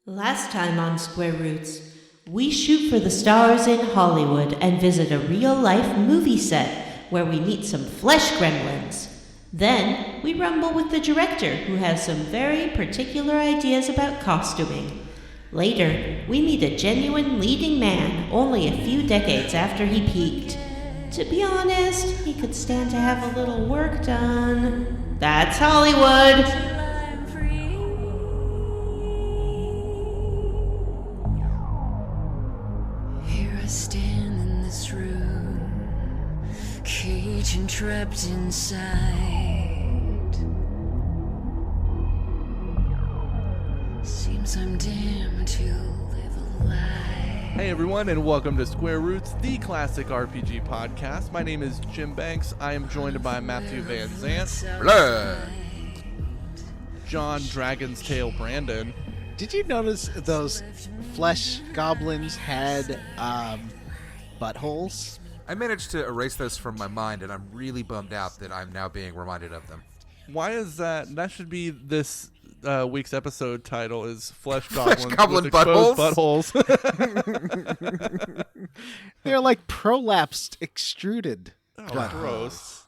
Last time on Square Roots, we shoot for the stars in Hollywood and visit a real-life movie set where we meet some flesh gremlins. Then, we rumble with the director, who has some very particular ideas about costuming. Later, we meet a genuine leading man only a few decades after he peaked. To be honest, he could stand to have a little work done. That's Hollywood! Stand in this room, caged and trapped inside. Seems I'm damned to live a lie. Hey everyone, and welcome to Square Roots, the classic RPG podcast. My name is Jim Banks. I am joined by Matthew Van Zant, Blood. John Dragon's Tail Brandon. Did you notice those flesh goblins had buttholes? I managed to erase those from my mind, and I'm really bummed out that I'm now being reminded of them. Why is that? That should be this week's episode title is Flesh Goblins Goblin with exposed buttholes. They're like prolapsed, extruded. Oh, gross.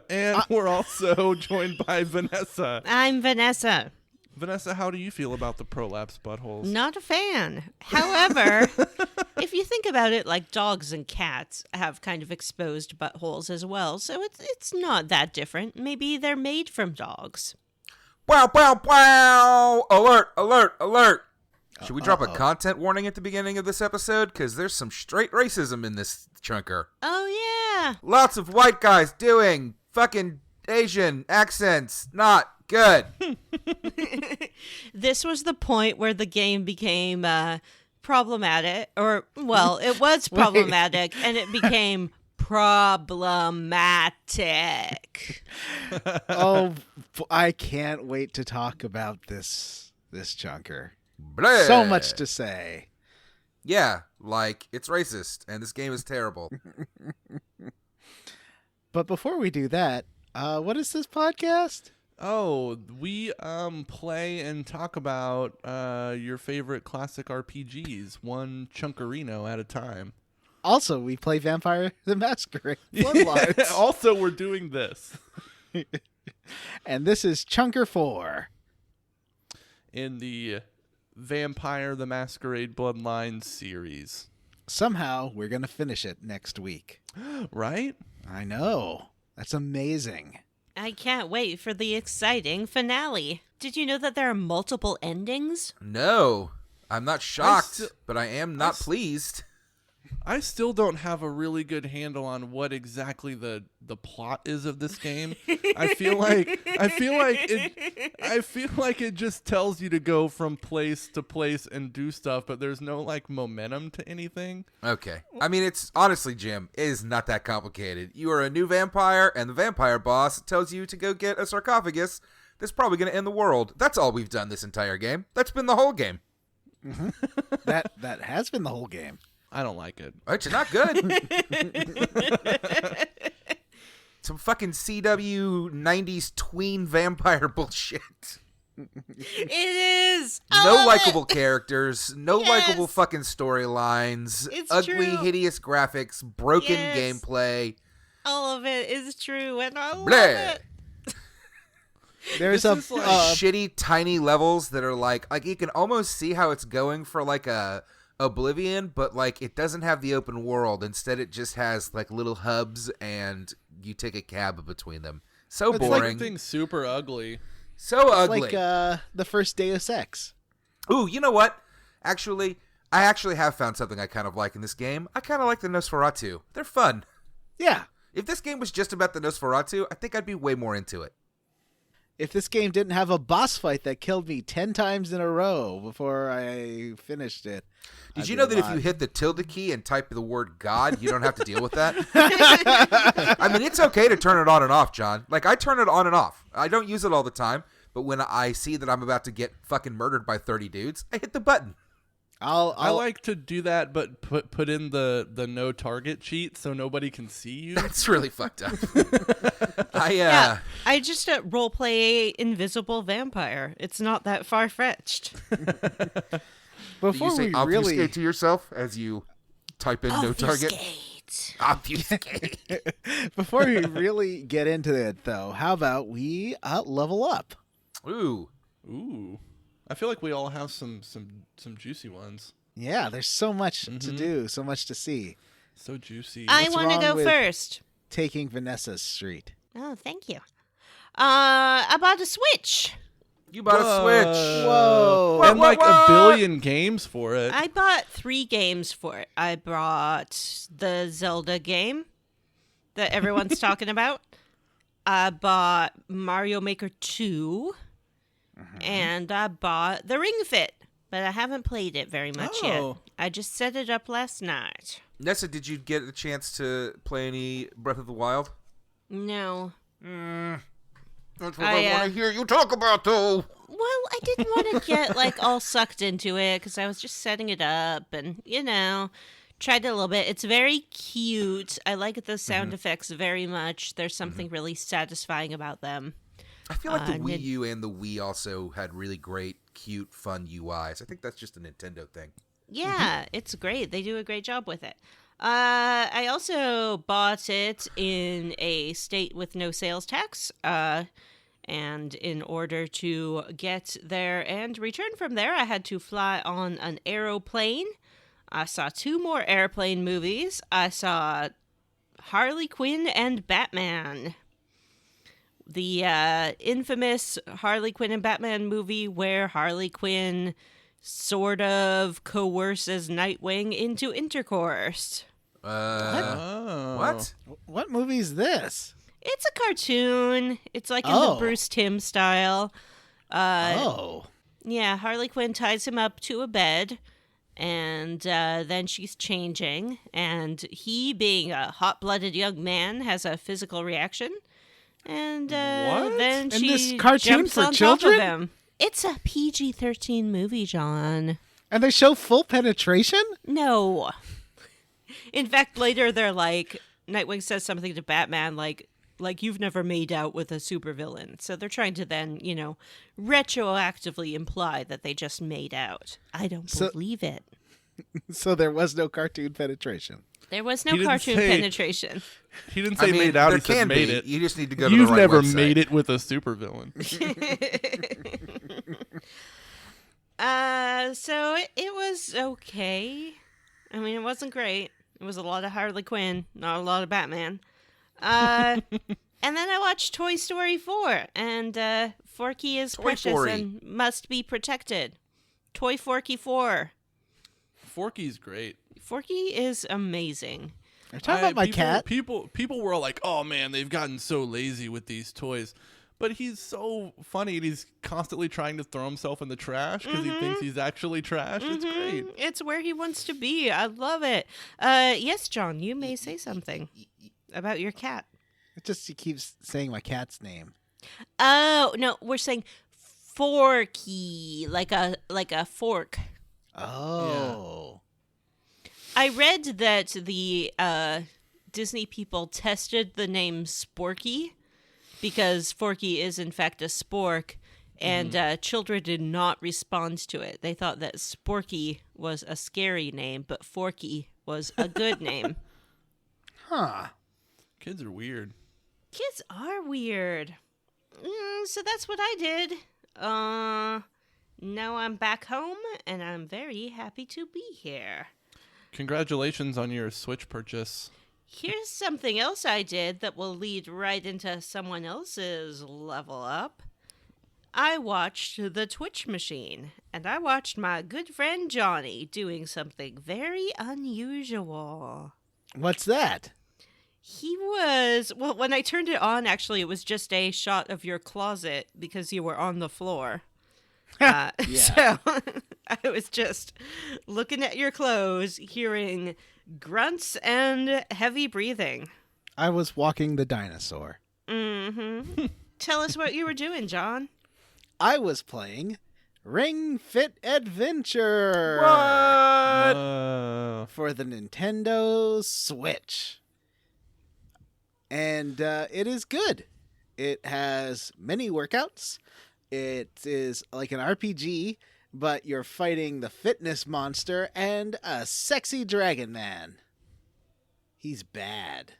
And we're also joined by Vanessa. I'm Vanessa. Vanessa, how do you feel about the prolapsed buttholes? Not a fan. However, if you think about it, like dogs and cats have kind of exposed buttholes as well, so it's not that different. Maybe they're made from dogs. Wow, wow, wow! Alert, alert, alert! Should we drop a content warning at the beginning of this episode? Because there's some straight racism in this chunker. Oh, yeah. Lots of white guys doing fucking Asian accents. Not good. This was the point where the game became problematic, or, well, it was problematic, and it became problematic. Oh, I can't wait to talk about this chunker. Bleh. So much to say. Yeah, like, it's racist, and this game is terrible. But before we do that, what is this podcast? Oh, we play and talk about your favorite classic RPGs, one chunkerino at a time. Also, we play Vampire the Masquerade Bloodlines. Also, we're doing this. And this is Chunker 4. In the Vampire the Masquerade Bloodlines series. Somehow, we're going to finish it next week. Right? I know. That's amazing. I can't wait for the exciting finale. Did you know that there are multiple endings? No, I'm not shocked, but I am not pleased. I still don't have a really good handle on what exactly the plot is of this game. I feel like it just tells you to go from place to place and do stuff, but there's no like momentum to anything. Okay. I mean, it's honestly, Jim, it is not that complicated. You are a new vampire, and the vampire boss tells you to go get a sarcophagus that's probably going to end the world. That's all we've done this entire game. That's been the whole game. Mm-hmm. That has been the whole game. I don't like it. It's not good. Some fucking CW 90s tween vampire bullshit. It is. No likable characters, no likable fucking storylines, It's ugly, true. hideous graphics, broken Yes. gameplay. All of it is true, and I love Bleh. it. There's This is like Shitty, tiny levels that are like you can almost see how it's going for like a Oblivion, but like it doesn't have the open world. Instead, it just has like little hubs, and you take a cab between them. So It's boring. Everything's super ugly. So ugly. like the first Deus Ex. Ooh, you know what? Actually, I actually have found something I kind of like in this game. I kind of like the Nosferatu. They're fun. Yeah. If this game was just about the Nosferatu, I think I'd be way more into it. If this game didn't have a boss fight that killed me 10 times in a row before I finished it. Did I'd you be know that if alive. you hit the tilde key and type the word God, you don't have to deal with that? I mean, it's okay to turn it on and off, John. Like, I turn it on and off. I don't use it all the time, but when I see that I'm about to get fucking murdered by 30 dudes, I hit the button. I like to do that, but put in the no target cheat so nobody can see you. That's really fucked up. I just roleplay invisible vampire. It's not that far fetched. Before you say obfuscate to yourself as you type in no target. Obfuscate. Before we really get into it, though, how about we level up? Ooh. I feel like we all have some juicy ones. Yeah, there's so much to do, so much to see. So juicy. I want to go first. Taking Vanessa's street. Oh, thank you. I bought a Switch. You bought a Switch. Whoa. And like a billion games for it. I bought 3 games for it. I bought the Zelda game that everyone's talking about. I bought Mario Maker 2. And I bought the Ring Fit, but I haven't played it very much yet. I just set it up last night. Nessa, did you get a chance to play any Breath of the Wild? No. That's what I want to hear you talk about, though. Well, I didn't want to get all sucked into it because I was just setting it up and, tried it a little bit. It's very cute. I like the sound effects very much. There's something really satisfying about them. I feel like the Wii U and the Wii also had really great, cute, fun UIs. I think that's just a Nintendo thing. Yeah, it's great. They do a great job with it. I also bought it in a state with no sales tax. And in order to get there and return from there, I had to fly on an aeroplane. I saw 2 more airplane movies. I saw Harley Quinn and Batman. The infamous Harley Quinn and Batman movie where Harley Quinn sort of coerces Nightwing into intercourse. What? What movie is this? It's a cartoon. It's like in the Bruce Timm style. Yeah, Harley Quinn ties him up to a bed, and then she's changing, and he, being a hot-blooded young man, has a physical reaction. And then she this cartoon jumps for on children? top of him. It's a PG-13 movie, John. And they show full penetration? No. In fact, later they're like, Nightwing says something to Batman like you've never made out with a supervillain. So they're trying to then, retroactively imply that they just made out. I don't believe it. So there was no cartoon penetration. There was no cartoon penetration. He didn't say made out, he said made it. You just need to go to You've the right never website. made it with a supervillain. So it was okay. I mean, it wasn't great. It was a lot of Harley Quinn, not a lot of Batman. And then I watched Toy Story 4, and Forky is precious and must be protected. Toy Forky 4. Forky's great. Forky is amazing. Are you talking about my cat? People were all like, "Oh man, they've gotten so lazy with these toys." But he's so funny, and he's constantly trying to throw himself in the trash because he thinks he's actually trash. It's great. It's where he wants to be. I love it. Yes, John, you may say something about your cat. It just he keeps saying my cat's name. Oh no, we're saying Forky, like a fork. Oh. Yeah. I read that the Disney people tested the name Sporky because Forky is in fact a spork, and children did not respond to it. They thought that Sporky was a scary name, but Forky was a good name. Huh. Kids are weird. Kids are weird. So that's what I did. Now I'm back home, and I'm very happy to be here. Congratulations on your Switch purchase. Here's something else I did that will lead right into someone else's level up. I watched the Twitch machine, and I watched my good friend Johnny doing something very unusual. What's that? He was, well, when I turned it on, actually, it was just a shot of your closet because you were on the floor. So I was just looking at your clothes, hearing grunts and heavy breathing. I was walking the dinosaur. Tell us what you were doing, John. I was playing Ring Fit Adventure Whoa. for the Nintendo Switch. And it is good. It has many workouts. It is like an RPG, but you're fighting the fitness monster and a sexy dragon man. He's bad.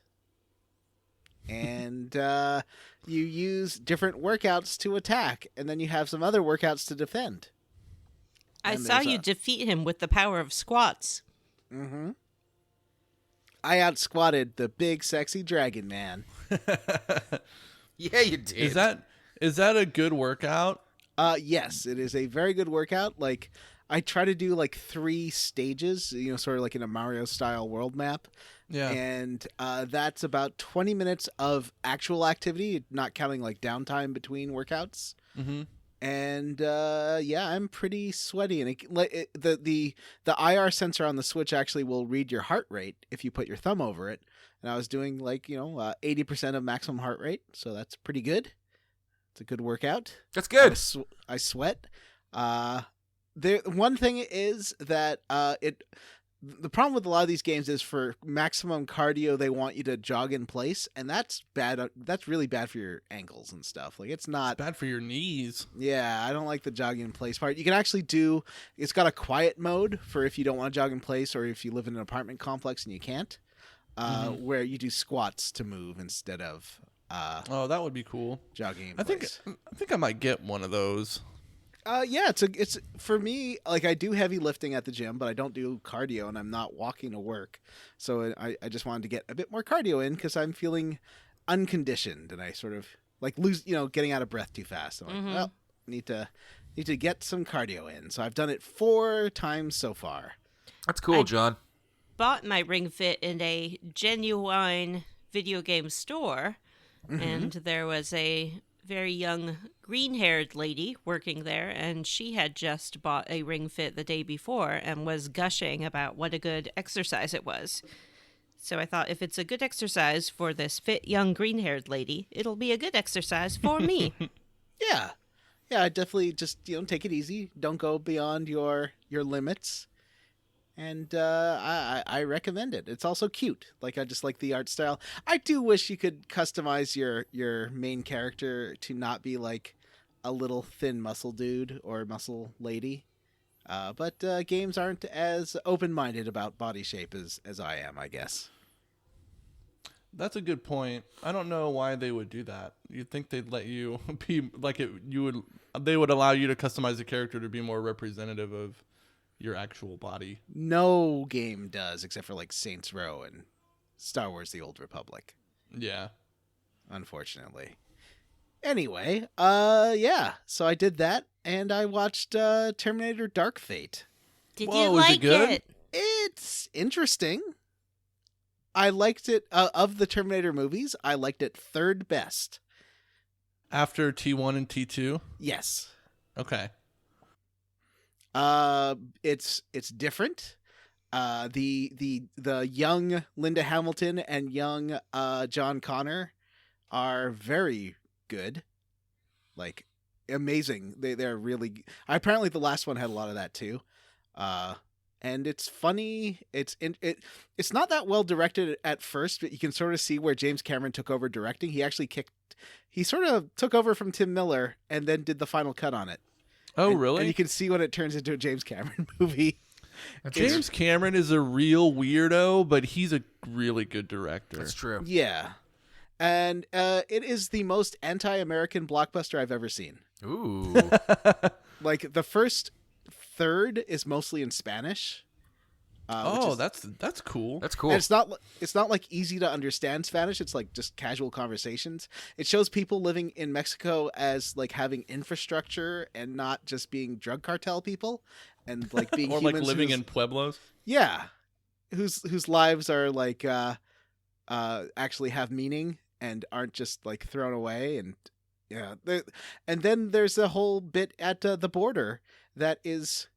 And you use different workouts to attack, and then you have some other workouts to defend. I And saw there's you defeat him with the power of squats. Mm-hmm. I outsquatted the big, sexy dragon man. Yeah, you did. Is that a good workout? Yes, it is a very good workout. Like, I try to do like 3 stages, sort of like in a Mario-style world map. Yeah. And that's about 20 minutes of actual activity, not counting like downtime between workouts. Mm-hmm. And yeah, I'm pretty sweaty. And the IR sensor on the Switch actually will read your heart rate if you put your thumb over it. And I was doing like 80% of maximum heart rate, so that's pretty good. It's a good workout. That's good. I sweat. One thing is that the problem with a lot of these games is for maximum cardio, they want you to jog in place, and that's bad. That's really bad for your ankles and stuff. Like, it's not Bad for your knees. Yeah, I don't like the jogging in place part. You can actually it's got a quiet mode for if you don't want to jog in place or if you live in an apartment complex and you can't, where you do squats to move instead of Oh, that would be cool. jogging in I place. think I might get one of those. Yeah, it's for me, like, I do heavy lifting at the gym, but I don't do cardio and I'm not walking to work. So I just wanted to get a bit more cardio in because I'm feeling unconditioned and I sort of like lose, getting out of breath too fast. I'm like, well, need to get some cardio in. So I've done it 4 times so far. That's cool, John. Bought my Ring Fit in a genuine video game store, and there was a very young green-haired lady working there, and she had just bought a Ring Fit the day before and was gushing about what a good exercise it was. So I thought, if it's a good exercise for this fit young green-haired lady, it'll be a good exercise for me. Yeah. Yeah, I definitely just, take it easy. Don't go beyond your limits. And I recommend it. It's also cute. Like, I just like the art style. I do wish you could customize your main character to not be like a little thin muscle dude or muscle lady. But games aren't as open-minded about body shape as I am, I guess. That's a good point. I don't know why they would do that. You'd think they'd let you be like it. They would allow you to customize the character to be more representative of your actual body. No game does, except for like Saints Row and Star Wars: The Old Republic. Yeah. Unfortunately. Anyway, yeah. So I did that, and I watched Terminator: Dark Fate. Did Whoa, you was it like good? it? It's interesting. I liked it. Of the Terminator movies, I liked it 3rd best. After T1 and T2? Yes. Okay. It's different. The young Linda Hamilton and young John Connor are very good, like amazing. They're really. Apparently, the last one had a lot of that too. And it's funny. It's not that well directed at first, but you can sort of see where James Cameron took over directing. He sort of took over from Tim Miller and then did the final cut on it. Oh, And really? you can see when it turns into a James Cameron movie. James Cameron is a real weirdo, but he's a really good director. That's true. Yeah. And it is the most anti-American blockbuster I've ever seen. Ooh. Like, the first third is mostly in Spanish. That's cool. That's cool. And it's not like easy to understand Spanish. It's like just casual conversations. It shows people living in Mexico as like having infrastructure and not just being drug cartel people, and like being or humans like living in pueblos. Yeah, whose lives are like actually have meaning and aren't just like thrown away. And yeah, and then there's a whole bit at the border that is.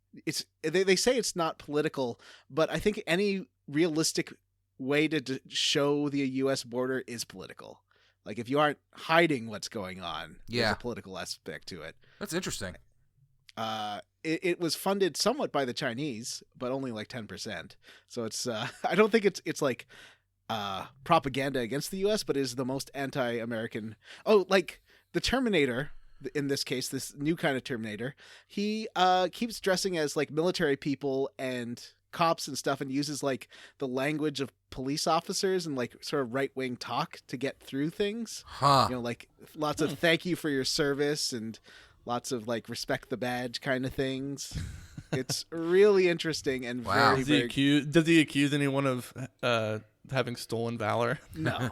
They say it's not political, but I think any realistic way to show the U.S. border is political. Like, if you aren't hiding what's going on, there's Yeah. a political aspect to it. That's interesting. It was funded somewhat by the Chinese, but only like 10%. So it's I don't think it's like propaganda against the U.S., but is the most anti-American. Oh, like the Terminator. In this case, this new kind of Terminator, he keeps dressing as like military people and cops and stuff, and uses like the language of police officers and like sort of right-wing talk to get through things. Huh. You know, like lots of thank you for your service and lots of like respect the badge kind of things. It's really interesting and Wow. very, Does he accuse anyone of having stolen valor? no.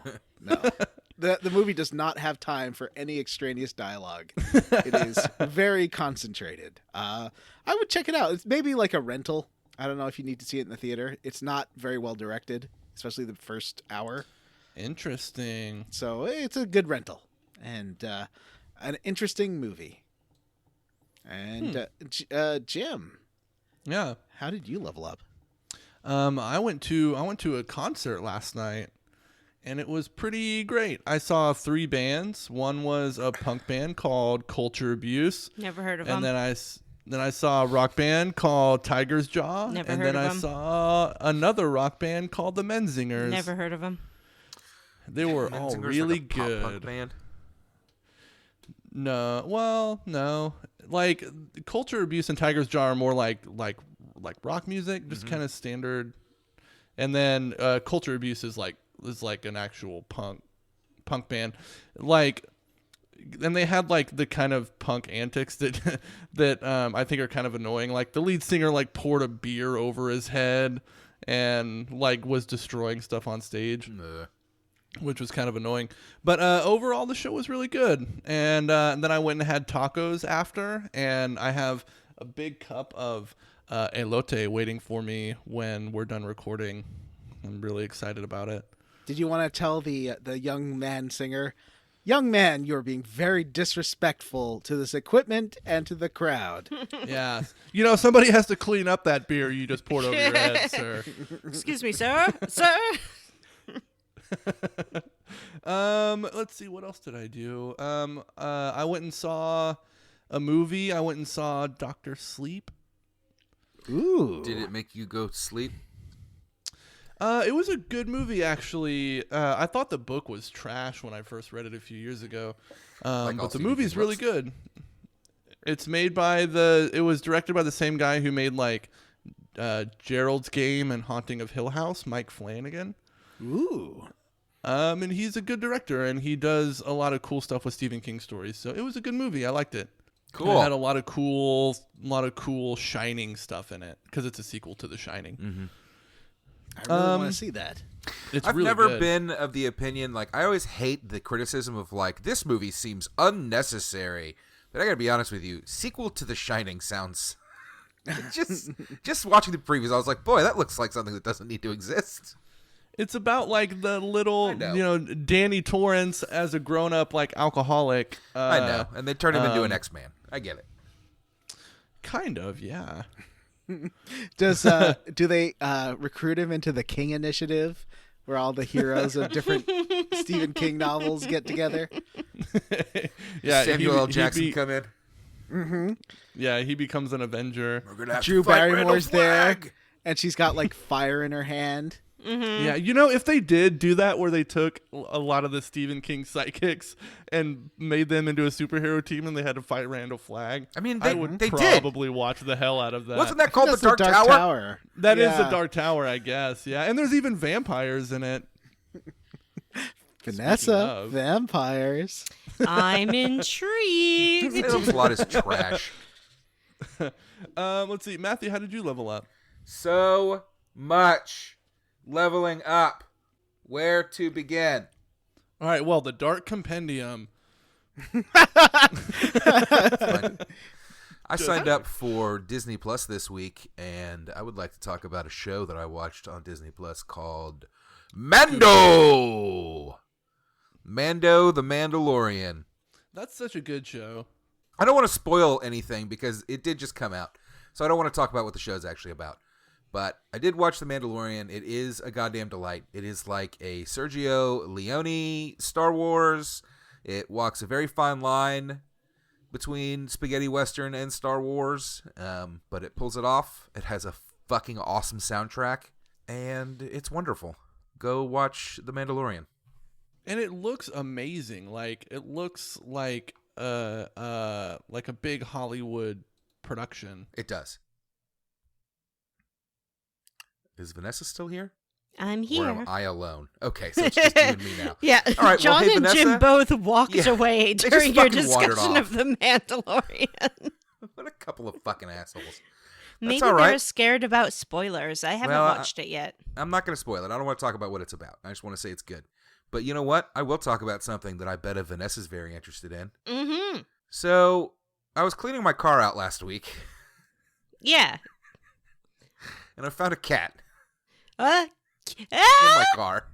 The movie does not have time for any extraneous dialogue. It is very concentrated. I would check it out. It's maybe like a rental. I don't know if you need to see it in the theater. It's not very well directed, especially the first hour. Interesting. So it's a good rental and an interesting movie. And Jim, Yeah. how did you level up? I went to a concert last night, and it was pretty great. I saw 3 bands. One was a punk band called Culture Abuse. Never heard of And them. then I saw a rock band called Tiger's Jaw. Never and heard then of I them. saw another rock band called the Menzingers. Never heard of them. They were all Menzinger's really like a pop punk good. band. No. Like Culture Abuse and Tiger's Jaw are more like rock music, just kind of standard. And then Culture Abuse is like an actual punk band. Like, and they had like the kind of punk antics that I think are kind of annoying. Like the lead singer like poured a beer over his head and like was destroying stuff on stage. Ugh. Which was kind of annoying. But overall, the show was really good. And then I went and had tacos after, and I have a big cup of elote waiting for me when we're done recording. I'm really excited about it. Did you want to tell the young man singer, young man, you're being very disrespectful to this equipment and to the crowd? Yeah. Somebody has to clean up that beer you just poured over your head, sir. Excuse me, sir. Sir. Let's see, what else did I do? I went and saw a movie. I went and saw Dr. Sleep. Ooh. Did it make you go to sleep? It was a good movie, actually. I thought the book was trash when I first read it a few years ago. Like all But the Stephen movie's King really books? good. It was directed by the same guy who made like Gerald's Game and Haunting of Hill House, Mike Flanagan. Ooh. And he's a good director, and he does a lot of cool stuff with Stephen King stories. So it was a good movie. I liked it. Cool. It had a lot of cool Shining stuff in it because it's a sequel to The Shining. Mm-hmm. I really want to see that. It's I've really never good. been of the opinion, like, I always hate the criticism of, like, this movie seems unnecessary. But I gotta be honest with you, sequel to The Shining sounds... just watching the previews, I was like, boy, that looks like something that doesn't need to exist. It's about like the little, I know. Danny Torrance as a grown-up like alcoholic. I know, and they turn him into an X-Man. I get it. Kind of, yeah. Do they recruit him into the King Initiative, where all the heroes of different Stephen King novels get together? Yeah, Samuel L. Jackson come in. Mm-hmm. Yeah, he becomes an Avenger. We're gonna have Drew to fight Barrymore's Randall there, Flagg. and she's got like fire in her hand. Yeah, if they did do that where they took a lot of the Stephen King sidekicks and made them into a superhero team and they had to fight Randall Flagg, I mean, I would they did. probably watch the hell out of that. Wasn't that called the That's Dark Tower? That is the Yeah. Dark Tower, I guess. Yeah, and there's even vampires in it. Vanessa, of. vampires. I'm intrigued. Salem's Lot is trash. Let's see, Matthew, how did you level up? So much leveling up. Where to begin? All right, well, the Dark Compendium. I signed up for Disney Plus this week, and I would like to talk about a show that I watched on Disney Plus called Mando. Mando the Mandalorian. That's such a good show. I don't want to spoil anything because it did just come out, so I don't want to talk about what the show's actually about. But I did watch The Mandalorian. It is a goddamn delight. It is like a Sergio Leone Star Wars. It walks a very fine line between spaghetti western and Star Wars, but it pulls it off. It has a fucking awesome soundtrack, and it's wonderful. Go watch The Mandalorian. And it looks amazing. Like it looks like a big Hollywood production. It does. Is Vanessa still here? I'm here. Or am I alone? Okay, so it's just you and me now. Yeah, All right, John well, hey, and Vanessa? Jim both walked away just during your fucking wandered discussion off. of The Mandalorian. What a couple of fucking assholes. Maybe all they're right. scared about spoilers. I haven't Well, watched it yet. I'm not going to spoil it. I don't want to talk about what it's about. I just want to say it's good. But you know what? I will talk about something that I bet Vanessa's very interested in. Mm-hmm. So, I was cleaning my car out last week, Yeah. and I found a cat Uh, in my car.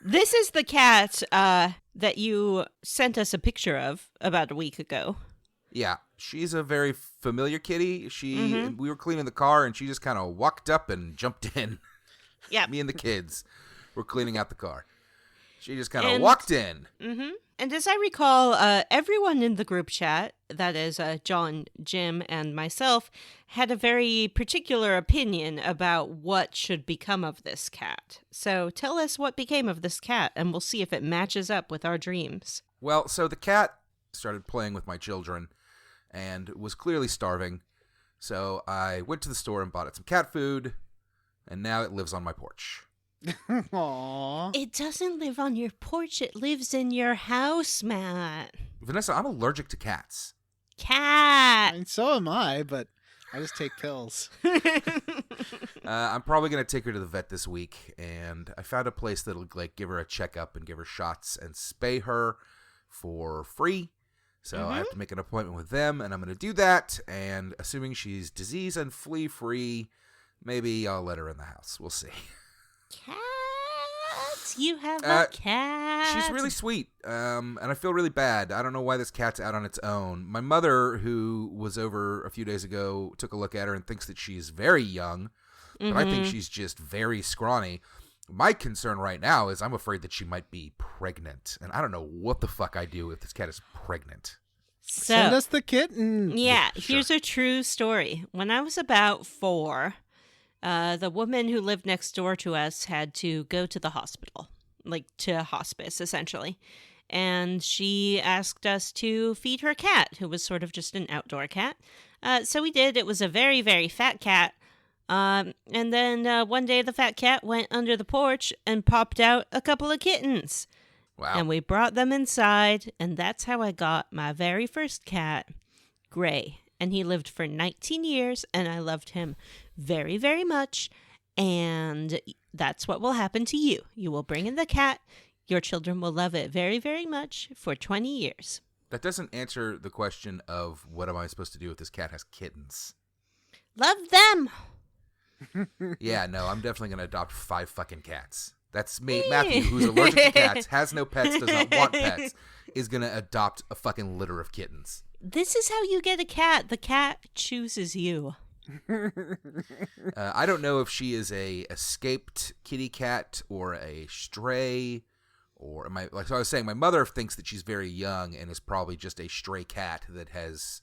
This is the cat that you sent us a picture of about a week ago. Yeah, she's a very familiar kitty. We were cleaning the car, and she just kind of walked up and jumped in. Yeah. Me and the kids were cleaning out the car. She just kind of walked in. Mm-hmm. And as I recall, everyone in the group chat, that is John, Jim, and myself, had a very particular opinion about what should become of this cat. So tell us what became of this cat, and we'll see if it matches up with our dreams. Well, so the cat started playing with my children and was clearly starving. So I went to the store and bought it some cat food, and now it lives on my porch. Aww. It doesn't live on your porch, it lives in your house, Matt. Vanessa, I'm allergic to cats. Cat! And so am I, but I just take pills. I'm probably going to take her to the vet this week, and I found a place that'll give her a checkup and give her shots and spay her for free. So I have to make an appointment with them, and I'm going to do that, and assuming she's disease and flea free, maybe I'll let her in the house. We'll see. Cat! You have a cat! She's really sweet, and I feel really bad. I don't know why this cat's out on its own. My mother, who was over a few days ago, took a look at her and thinks that she's very young, but I think she's just very scrawny. My concern right now is I'm afraid that she might be pregnant, and I don't know what the fuck I do if this cat is pregnant. So, Send us the kitten. yeah, Sure. here's a true story. When I was about 4, the woman who lived next door to us had to go to the hospital, like to hospice, essentially. And she asked us to feed her cat, who was sort of just an outdoor cat. So we did. It was a very, very fat cat. And then one day the fat cat went under the porch and popped out a couple of kittens. Wow. And we brought them inside, and that's how I got my very first cat, Gray. And he lived for 19 years, and I loved him very, very much. And that's what will happen to you. You will bring in the cat. Your children will love it very, very much for 20 years. That doesn't answer the question of what am I supposed to do if this cat has kittens. Love them. Yeah, no, I'm definitely going to adopt 5 fucking cats. That's me. Matthew, who's allergic to cats, has no pets, does not want pets, is going to adopt a fucking litter of kittens. This is how you get a cat. The cat chooses you. I don't know if she is a escaped kitty cat or a stray, or like I was saying, my mother thinks that she's very young and is probably just a stray cat that has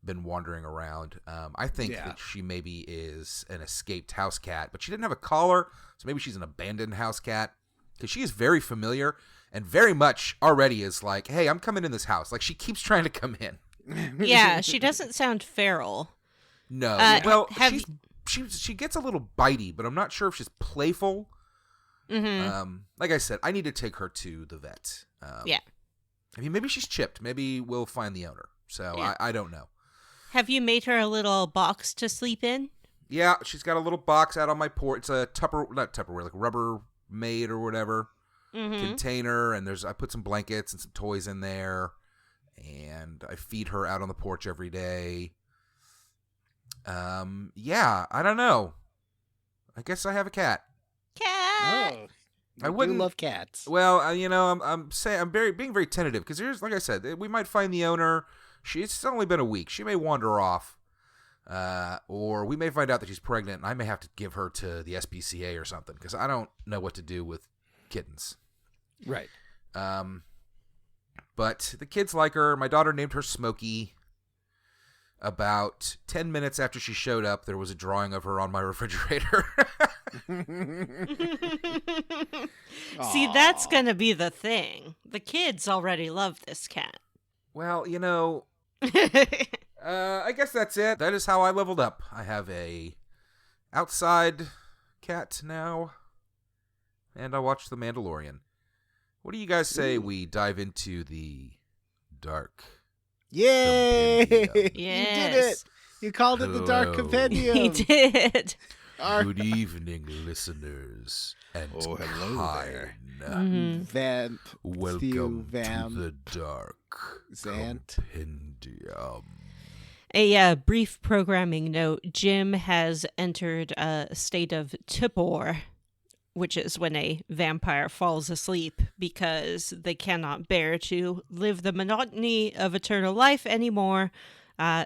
been wandering around. I think that she maybe is an escaped house cat, but she didn't have a collar, so maybe she's an abandoned house cat, because she is very familiar and very much already is like, hey, I'm coming in this house. Like, she keeps trying to come in. Yeah, she doesn't sound feral. No. Well, she gets a little bitey, but I'm not sure if she's playful. Mm-hmm. Like I said, I need to take her to the vet. Yeah. I mean, maybe she's chipped. Maybe we'll find the owner. So Yeah. I don't know. Have you made her a little box to sleep in? Yeah, she's got a little box out on my porch. It's a not Tupperware, like Rubbermaid or whatever container, and I put some blankets and some toys in there, and I feed her out on the porch every day. Yeah, I don't know. I guess I have a cat. Cat. Oh, I you wouldn't love cats. Well, I'm being very tentative because here's, like I said, we might find the owner. It's only been a week. She may wander off, or we may find out that she's pregnant, and I may have to give her to the SPCA or something because I don't know what to do with kittens. Right. But the kids like her. My daughter named her Smokey. About 10 minutes after she showed up, there was a drawing of her on my refrigerator. See, that's going to be the thing. The kids already love this cat. Well, I guess that's it. That is how I leveled up. I have a outside cat now, and I watch The Mandalorian. What do you guys say we dive into the dark? Yay! Compendium? Yes. You did it. You called it the Dark Hello. Compendium. He did. Good evening, listeners, and Oh, hello there. Mhm. Vamp. Welcome Vamp. to the Dark Zant. Compendium. A brief programming note. Jim has entered a state of torpor, which is when a vampire falls asleep because they cannot bear to live the monotony of eternal life anymore.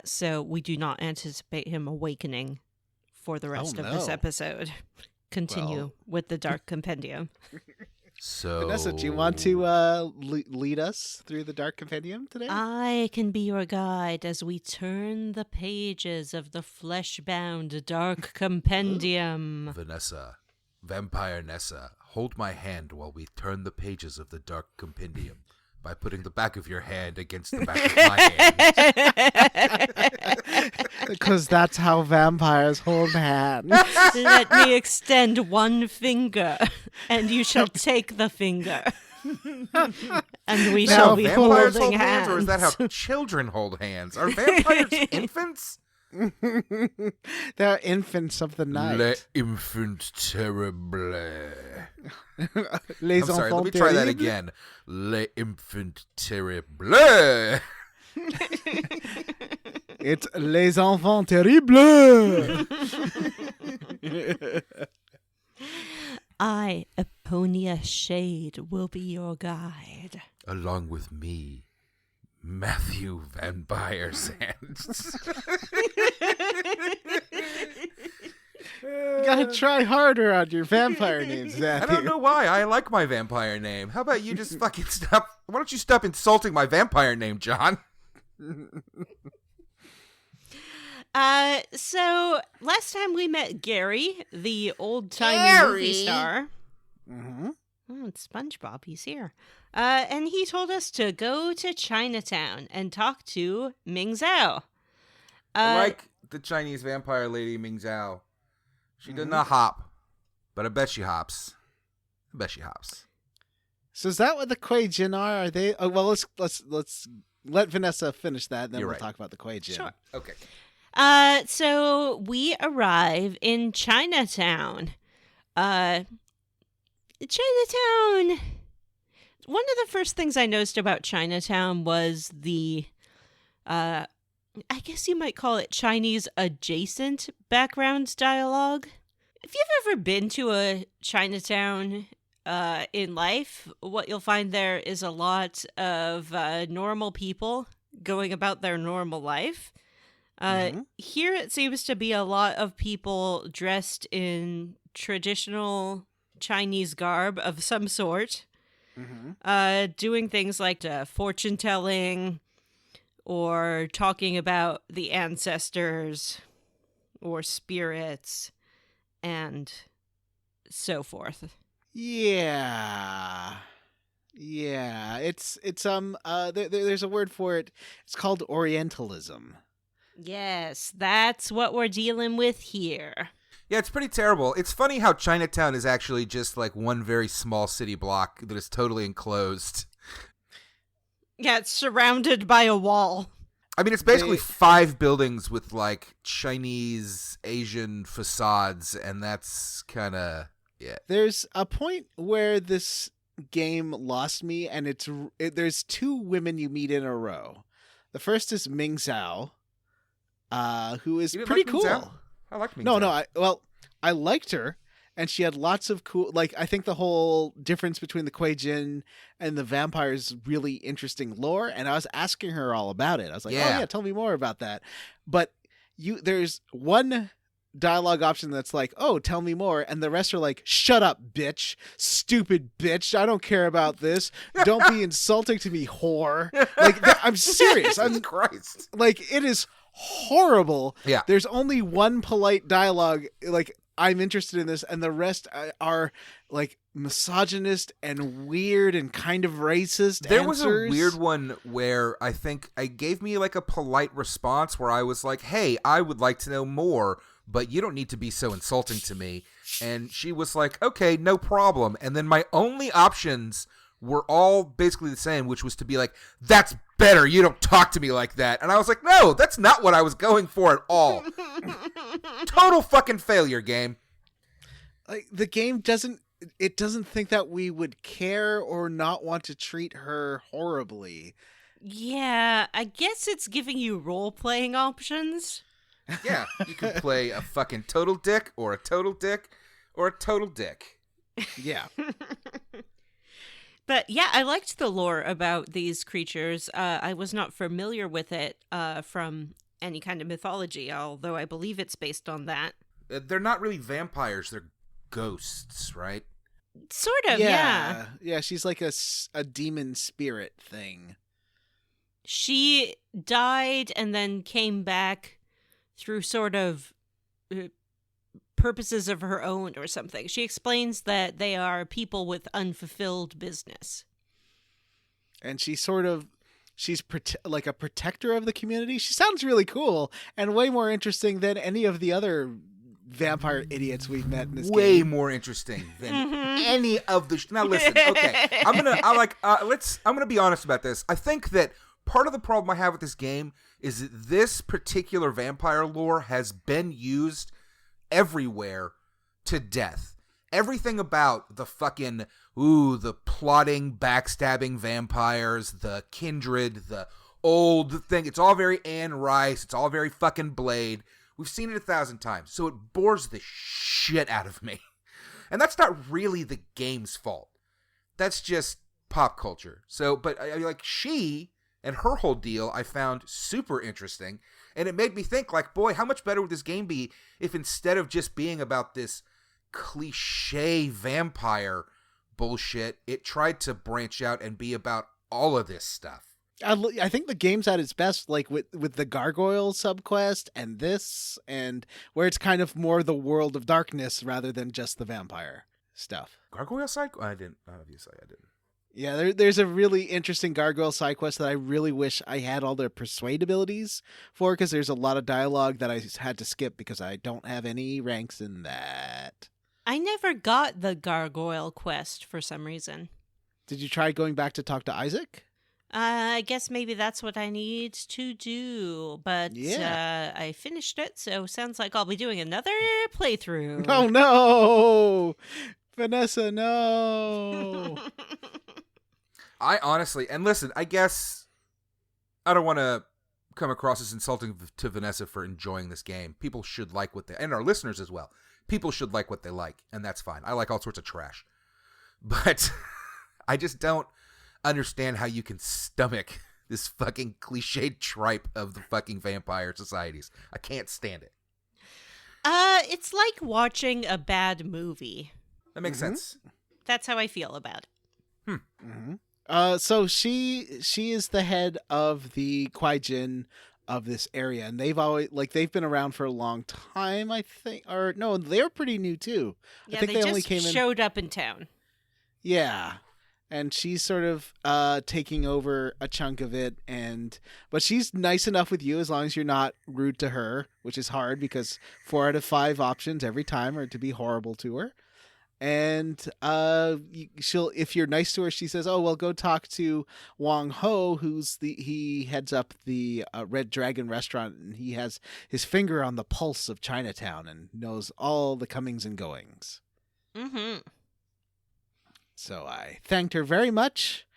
So we do not anticipate him awakening for the rest of this no. episode. Continue Well. with the Dark Compendium. So, Vanessa, do you want to lead us through the Dark Compendium today? I can be your guide as we turn the pages of the flesh-bound Dark Compendium. Vanessa, Vampire Nessa, hold my hand while we turn the pages of the Dark Compendium by putting the back of your hand against the back of my hand. Because that's how vampires hold hands. Let me extend one finger, and you shall take the finger. And we Now, shall be vampires holding hold hands, or is that how hands. children hold hands? Are vampires infants? They're infants of the night. Le infant terrible. Les I'm sorry, let me enfants try that terribles. again. Le infant terrible. It's les enfants terribles. I, Eponia Shade, will be your guide. Along with me, Matthew Vampire Sands. You gotta try harder on your vampire names, I Matthew. don't know why. I like my vampire name. How about you just fucking stop? Why don't you stop insulting my vampire name, John? So last time we met Gary, the old-timey movie star. Mm-hmm. Oh, it's SpongeBob. He's here. And he told us to go to Chinatown and talk to Ming Zhao. I like the Chinese vampire lady Ming Zhao. She did not hop, but I bet she hops. So is that what the Kuei-Jin are? Are they? Oh, well, let's let Vanessa finish that, and then You're we'll right. talk about the Kuei-Jin. Sure. Okay. So we arrive in Chinatown. Chinatown. One of the first things I noticed about Chinatown was the, I guess you might call it Chinese adjacent background dialogue. If you've ever been to a Chinatown in life, what you'll find there is a lot of normal people going about their normal life. Here it seems to be a lot of people dressed in traditional Chinese garb of some sort, doing things like fortune telling or talking about the ancestors or spirits and so forth. Yeah. It's there's a word for it. It's called Orientalism. Yes, that's what we're dealing with here. Yeah, it's pretty terrible. It's funny how Chinatown is actually just like one very small city block that is totally enclosed. Yeah, it's surrounded by a wall. I mean, it's basically 5 buildings with like Chinese, Asian facades, and that's kind of it. There's a point where this game lost me, and there's 2 women you meet in a row. The first is Ming Zhao, who is You didn't pretty like Ming cool. Zhao? I like Ming No, Zhao. I liked her, and she had lots of cool. Like, I think the whole difference between the Kuei-Jin and the vampires is really interesting lore, and I was asking her all about it. I was like, Yeah. "Oh yeah, tell me more about that." But there's one dialogue option that's like, "Oh, tell me more," and the rest are like, "Shut up, bitch, stupid bitch, I don't care about this. Don't be insulting to me, whore." Like, I'm serious. I'm Christ. like, it is horrible. Yeah. There's only one polite dialogue. Like, I'm interested in this, and the rest are like misogynist and weird and kind of racist. There answers. was a weird one where I think I gave me like a polite response where I was like, "Hey, I would like to know more, but you don't need to be so insulting to me." And she was like, "Okay, no problem." And then my only options were all basically the same, which was to be like, "That's better. You don't talk to me like that." And I was like, "No, that's not what I was going for at all." Total fucking failure, game. Like, the game doesn't think that we would care or not want to treat her horribly. Yeah, I guess it's giving you role-playing options. Yeah, you can play a fucking total dick or a total dick or a total dick. Yeah. But yeah, I liked the lore about these creatures. I was not familiar with it from any kind of mythology, although I believe it's based on that. They're not really vampires, they're ghosts, right? Sort of, yeah. Yeah, she's like a demon spirit thing. She died and then came back through sort of purposes of her own or something. She explains that they are people with unfulfilled business. And she's like a protector of the community. She sounds really cool and way more interesting than any of the other vampire idiots we've met in this Way game. more interesting than any of the now listen, okay, I'm gonna be honest about this. I think that part of the problem I have with this game is that this particular vampire lore has been used everywhere to death. Everything about the fucking the plotting, backstabbing vampires, the kindred, the old thing, it's all very Anne Rice, it's all very fucking Blade. We've seen it 1,000 times, so it bores the shit out of me. And that's not really the game's fault. That's just pop culture. So, but like she and her whole deal I found super interesting, and it made me think like, boy, how much better would this game be if instead of just being about this cliche vampire bullshit, it tried to branch out and be about all of this stuff. I think the game's at its best, like with the gargoyle subquest and this, and where it's kind of more the world of darkness rather than just the vampire stuff. Gargoyle side? I didn't. Obviously, I didn't. Yeah, there's a really interesting gargoyle side quest that I really wish I had all the persuade abilities for, because there's a lot of dialogue that I had to skip because I don't have any ranks in that. I never got the gargoyle quest for some reason. Did you try going back to talk to Isaac? I guess maybe that's what I need to do, but Yeah. I finished it, so sounds like I'll be doing another playthrough. Oh no! Vanessa, no! I honestly, and listen, I guess I don't want to come across as insulting to Vanessa for enjoying this game. People should like what they, and our listeners as well. People should like what they like, and that's fine. I like all sorts of trash. But I just don't understand how you can stomach this fucking cliched tripe of the fucking vampire societies. I can't stand it. It's like watching a bad movie. That makes sense. That's how I feel about it. So she is the head of the Kuei-Jin of this area, and they've been around for a long time, I think. Or no, they're pretty new too. Yeah, I think they only just came in. showed up in town. Yeah. And she's sort of taking over a chunk of it, but she's nice enough with you as long as you're not rude to her, which is hard because 4 out of 5 options every time are to be horrible to her. And she'll, if you're nice to her, she says, "Oh well, go talk to Wong Ho, he heads up the Red Dragon restaurant, and he has his finger on the pulse of Chinatown and knows all the comings and goings." Mm-hmm. So I thanked her very much.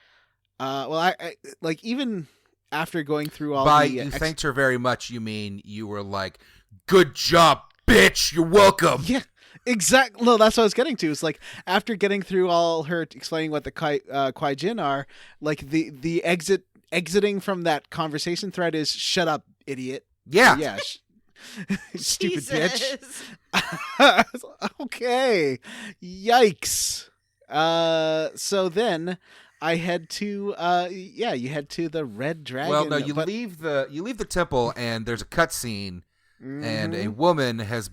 I like, even after going through all By the you thanked her very much, you mean you were like, "Good job, bitch. You're welcome." Yeah, exactly. No, that's what I was getting to. It's like after getting through all her explaining what the Kuei-Jin are, like the exiting from that conversation thread is "Shut up, idiot." Yeah. Yeah. Stupid bitch. Jesus. Okay. Yikes. So then I head to you head to the Red Dragon. Well, no, you leave the temple and there's a cutscene and a woman is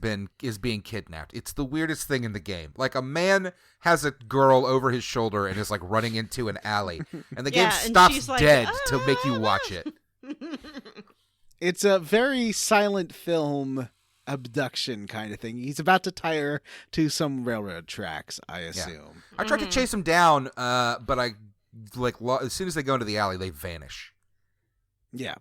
being kidnapped. It's the weirdest thing in the game. Like a man has a girl over his shoulder and is like running into an alley, and the game and stops she's like, dead to make you watch it. It's a very silent film abduction kind of thing. He's about to tie her to some railroad tracks, I assume. I tried to chase him down, but I as soon as they go into the alley, they vanish. Yeah.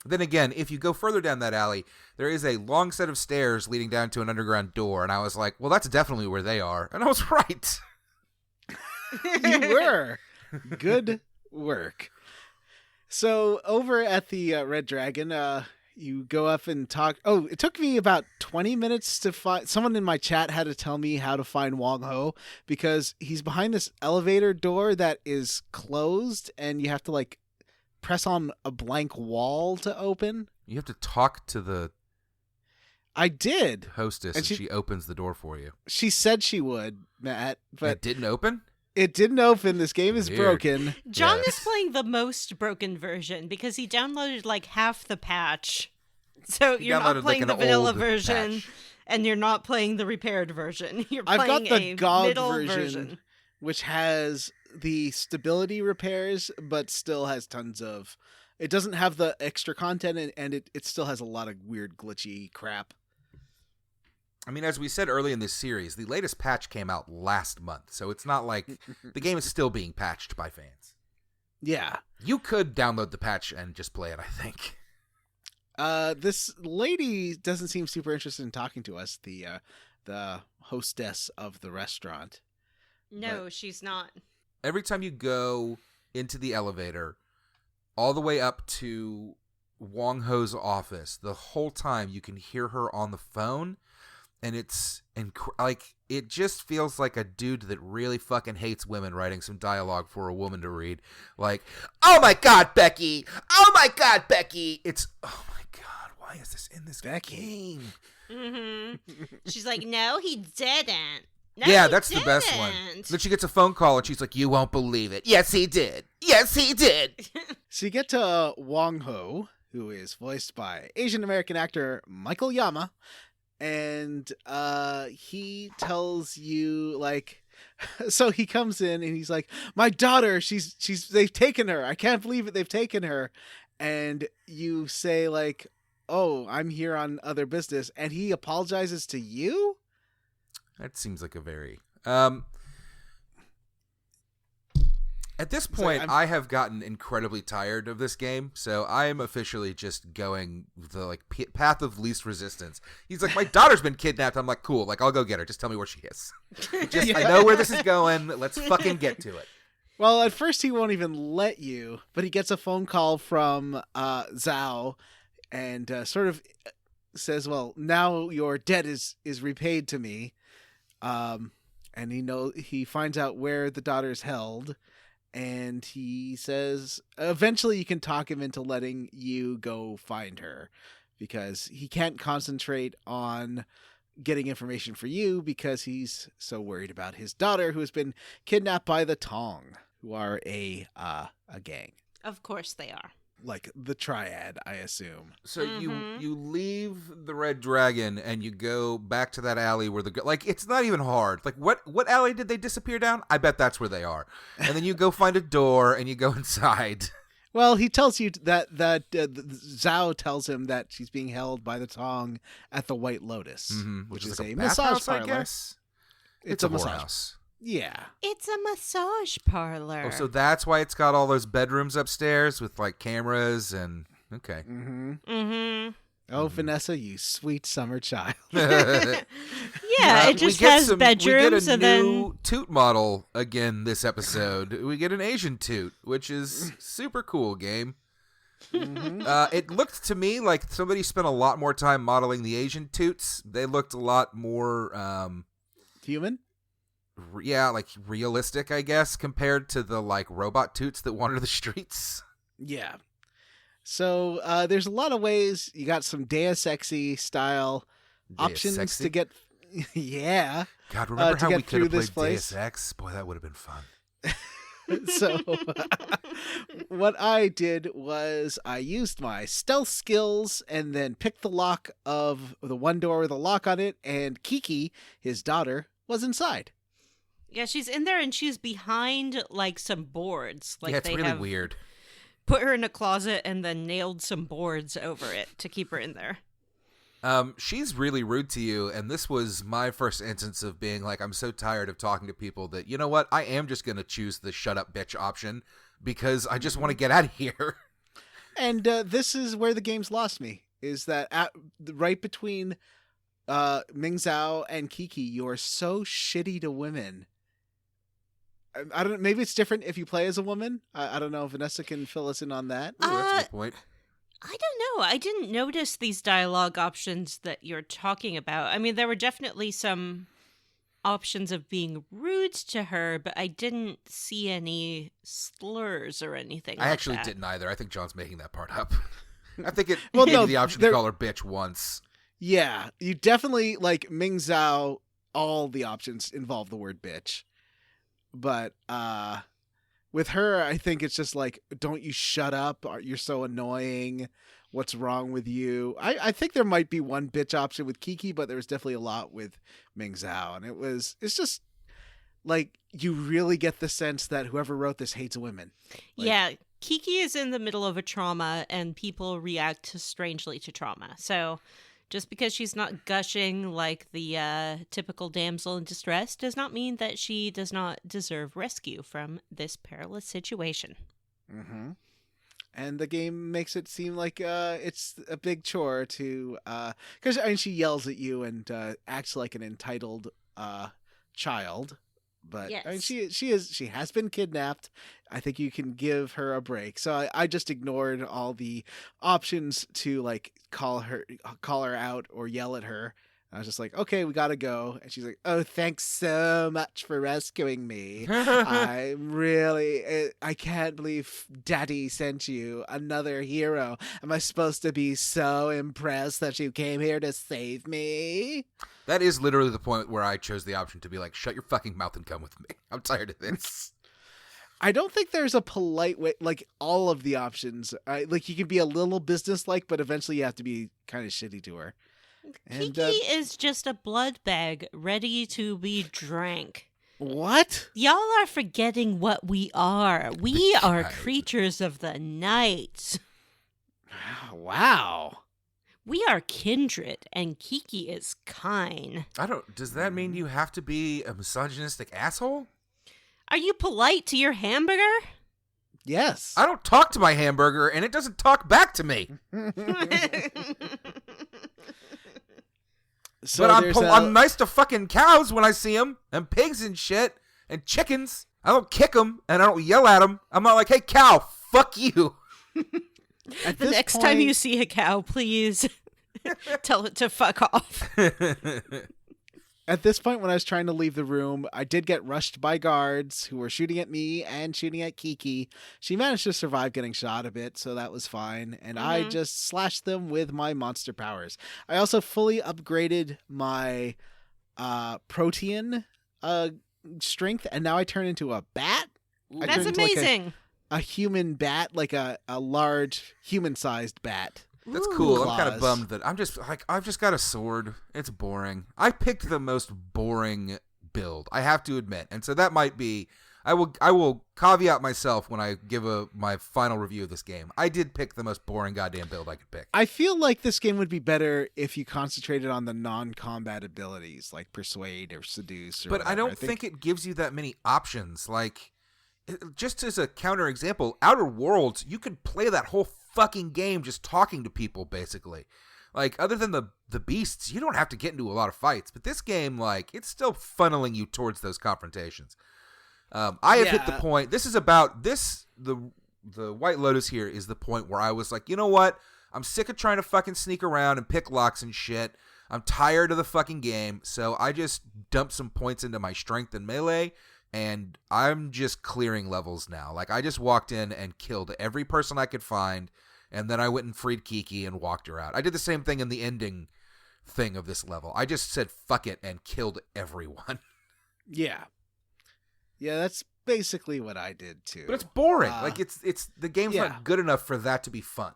Then again, if you go further down that alley, there is a long set of stairs leading down to an underground door, and I was like, well, that's definitely where they are. And I was right. You were. Good work. So over at the Red Dragon, you go up and talk. Oh, it took me about 20 minutes to find. Someone in my chat had to tell me how to find Wong Ho because he's behind this elevator door that is closed, and you have to like press on a blank wall to open. You have to talk to the I did. hostess, and she opens the door for you. She said she would, Matt, but It didn't open? it didn't open. This game is Weird. broken. John Yes. is playing the most broken version because he downloaded like half the patch. So He you're downloaded, not playing like, the an vanilla old version, patch. and you're not playing the repaired version. You're I've playing got the a GOG middle version, which has the stability repairs, but still has tons of. It doesn't have the extra content, and it still has a lot of weird glitchy crap. I mean, as we said early in this series, the latest patch came out last month, so it's not like the game is still being patched by fans. Yeah. You could download the patch and just play it, I think. This lady doesn't seem super interested in talking to us, the hostess of the restaurant. No, she's not. Every time you go into the elevator, all the way up to Wong Ho's office, the whole time you can hear her on the phone, and it's like it just feels like a dude that really fucking hates women writing some dialogue for a woman to read. Like, oh my god, Becky! Oh my god, Becky! It's oh my god, why is this in this game? Mm-hmm. She's like, no, he didn't. No, Yeah, he that's the best one. didn't." Then she gets a phone call and she's like, you won't believe it. Yes, he did. Yes, he did. So you get to Wong Ho, who is voiced by Asian American actor Michael Yama, and he tells you like, so he comes in and he's like, my daughter, they've taken her. I can't believe it. They've taken her. And you say like, oh, I'm here on other business. And he apologizes to you. That seems like a very at this point, I have gotten incredibly tired of this game, so I am officially just going the like path of least resistance. He's like, my daughter's been kidnapped. I'm like, cool, like I'll go get her. Just tell me where she is. I know where this is going. Let's fucking get to it. Well, at first he won't even let you, but he gets a phone call from Zhao, and sort of says, "Well, now your debt is repaid to me." And he finds out where the daughter's held. And he says, eventually you can talk him into letting you go find her because he can't concentrate on getting information for you because he's so worried about his daughter who has been kidnapped by the Tong, who are a gang. Of course they are. Like the Triad, I assume. So you leave the Red Dragon and you go back to that alley where like it's not even hard. Like what alley did they disappear down? I bet that's where they are. And then you go find a door and you go inside. Well, he tells you that Zhao tells him that she's being held by the Tong at the White Lotus, which is a like a massage bathhouse, I parlor. guess. It's a a massage. whorehouse. Yeah. It's a massage parlor. Oh, so that's why it's got all those bedrooms upstairs with like cameras and okay. Oh, Vanessa, you sweet summer child. Yeah, it just we get has bedrooms, we get a and new then toot model again this episode. We get an Asian toot, which is super cool game. It looked to me like somebody spent a lot more time modeling the Asian toots. They looked a lot more Human? like realistic, I guess, compared to the like robot toots that wander the streets. Yeah. So there's a lot of ways. You got some Deus Exy style options Sexy? to get. Yeah. God, remember to how get we could through have this played place? Deus Ex? Boy, that would have been fun. So what I did was I used my stealth skills and then picked the lock of the one door with a lock on it, and Kiki, his daughter, was inside. Yeah, she's in there and she's behind like some boards. Like Yeah, it's they really have weird. put her in a closet and then nailed some boards over it to keep her in there. She's really rude to you, and this was my first instance of being like, I'm so tired of talking to people that, you know what, I am just going to choose the shut up bitch option because I just want to get out of here. And this is where the game's lost me, is that right between Ming Zhao and Kiki, you're so shitty to women. I don't. Maybe it's different if you play as a woman. I don't know. Vanessa can fill us in on that. Ooh, that's a good point. I don't know. I didn't notice these dialogue options that you're talking about. I mean, there were definitely some options of being rude to her, but I didn't see any slurs or anything I like actually that. didn't either. I think John's making that part up. I think it Well, gave no, you the option to there- call her bitch once. Yeah, you definitely like Ming Zhao. All the options involve the word bitch, but with her, I think it's just like, don't you shut up? You're so annoying. What's wrong with you? I think there might be one bitch option with Kiki, but there was definitely a lot with Ming Zhao, and it's just like you really get the sense that whoever wrote this hates women. Like, Yeah, Kiki is in the middle of a trauma and people react strangely to trauma. So just because she's not gushing like the typical damsel in distress does not mean that she does not deserve rescue from this perilous situation. Mm-hmm. And the game makes it seem like it's a big chore to, because I mean, she yells at you and acts like an entitled child. But I mean, Yes. she has been kidnapped. I think you can give her a break. So I just ignored all the options to like call her out or yell at her. I was just like, okay, we gotta go. And she's like, oh, thanks so much for rescuing me. I can't believe Daddy sent you, another hero. Am I supposed to be so impressed that you came here to save me? That is literally the point where I chose the option to be like, shut your fucking mouth and come with me. I'm tired of this. I don't think there's a polite way, like all of the options. Like you can be a little businesslike, but eventually you have to be kind of shitty to her. And, Kiki is just a blood bag ready to be drank. what? Y'all are forgetting what we are. We are kind. creatures of the night. Wow. We are kindred, and Kiki is kind. Does that mean you have to be a misogynistic asshole? Are you polite to your hamburger? Yes. I don't talk to my hamburger, and it doesn't talk back to me. So But there's I'm nice to fucking cows when I see them, and pigs and shit, and chickens. I don't kick them, and I don't yell at them. I'm not like, hey, cow, fuck you. at The this next time point- you see a cow, please tell it to fuck off. At this point, when I was trying to leave the room, I did get rushed by guards who were shooting at me and shooting at Kiki. She managed to survive getting shot a bit, so that was fine. And I just slashed them with my monster powers. I also fully upgraded my protean strength, and now I turn into a bat. I That's turned into like amazing. a human bat, like a large human-sized bat. That's Ooh. cool. I'm kind of Claws. bummed that I've just got a sword. It's boring. I picked the most boring build, I have to admit. And so that might be, I will caveat myself when I give my final review of this game. I did pick the most boring goddamn build I could pick. I feel like this game would be better if you concentrated on the non-combat abilities like persuade or seduce. Or But I whatever. don't think it gives you that many options. Like, just as a counter example, Outer Worlds, you could play that whole fucking game just talking to people, basically. Like, other than the beasts, you don't have to get into a lot of fights. But this game, like, it's still funneling you towards those confrontations. I have hit the point. This is about this. The White Lotus here is the point where I was like, you know what? I'm sick of trying to fucking sneak around and pick locks and shit. I'm tired of the fucking game. So I just dumped some points into my strength and melee. And I'm just clearing levels now. Like, I just walked in and killed every person I could find And then I went and freed Kiki and walked her out. I did the same thing in the ending thing of this level. I just said fuck it and killed everyone. Yeah. Yeah, that's basically what I did too. But it's boring. It's the game's yeah. not good enough for that to be fun.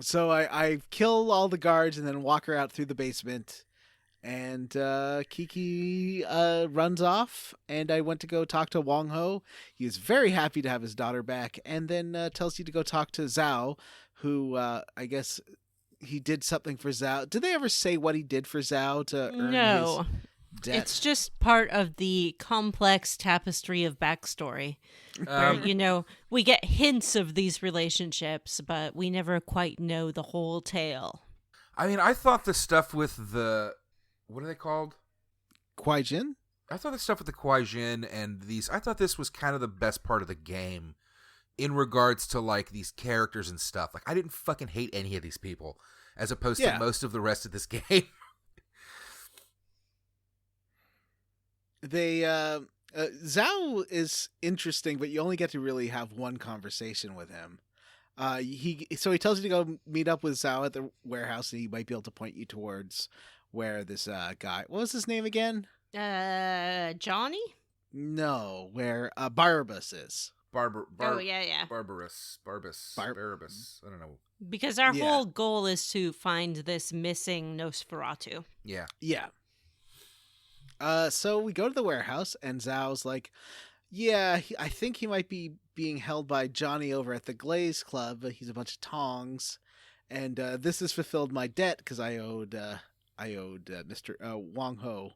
So I kill all the guards and then walk her out through the basement. And Kiki runs off, and I went to go talk to Wong Ho. He is very happy to have his daughter back, and then tells you to go talk to Zhao, who I guess he did something for Zhao. Did they ever say what he did for Zhao to earn No. his debt? It's just part of the complex tapestry of backstory. Where, we get hints of these relationships, but we never quite know the whole tale. I mean, I thought the stuff with the... What are they called? Kuei-Jin? I thought the stuff with the Kuei-Jin and these... I thought this was kind of the best part of the game in regards to, like, these characters and stuff. Like, I didn't fucking hate any of these people as opposed to most of the rest of this game. They... Zhao is interesting, but you only get to really have one conversation with him. He tells you to go meet up with Zhao at the warehouse, and he might be able to point you towards where this guy... What was his name again? Johnny? No, where Barbas is. Yeah. Barbas. I don't know. Because our whole goal is to find this missing Nosferatu. Yeah. Yeah. So we go to the warehouse, and Zhao's like, yeah, I think he might be being held by Johnny over at the Glaze Club. He's a bunch of tongs. And this has fulfilled my debt because I owed Mr. Wong Ho.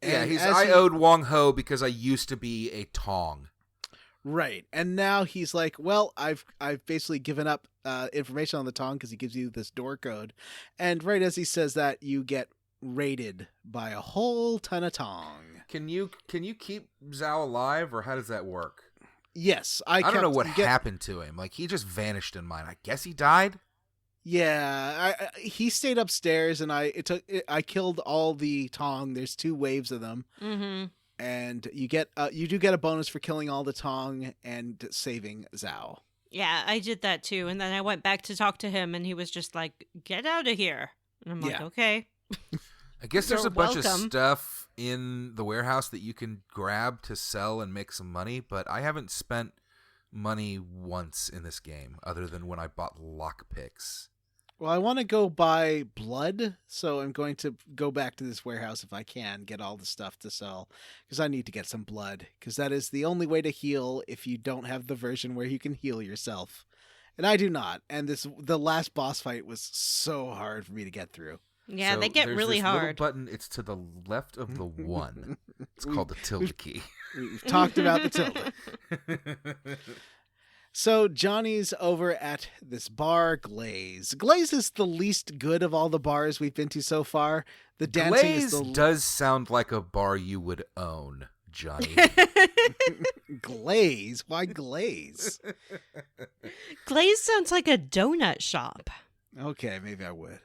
Yeah, I owed Wong Ho because I used to be a tong. Right. And now he's like, well, I've basically given up information on the tong because he gives you this door code. And right as he says that, you get raided by a whole ton of tong. Can you keep Zhao alive, or how does that work? Yes, I don't know what happened to him. Like, he just vanished in mine. I guess he died. Yeah, he stayed upstairs, and I killed all the tong. There's 2 waves of them, and you do get a bonus for killing all the tong and saving Zhao. Yeah, I did that too, and then I went back to talk to him, and he was just like, "Get out of here," and I'm like, "Okay." I guess there's a bunch of welcome. stuff in the warehouse that you can grab to sell and make some money, but I haven't spent money once in this game other than when I bought lockpicks. Well, I want to go buy blood, so I'm going to go back to this warehouse if I can, get all the stuff to sell, because I need to get some blood, because that is the only way to heal if you don't have the version where you can heal yourself. And I do not, and the last boss fight was so hard for me to get through. Yeah, So they get there's really this hard. little button, it's to the left of the 1. It's called the tilde key. We've talked about the tilde. So Johnny's over at this bar, Glaze. Glaze is the least good of all the bars we've been to so far. The dancing Glaze is does sound like a bar you would own, Johnny. Glaze? Why Glaze? Glaze sounds like a donut shop. Okay, maybe I would.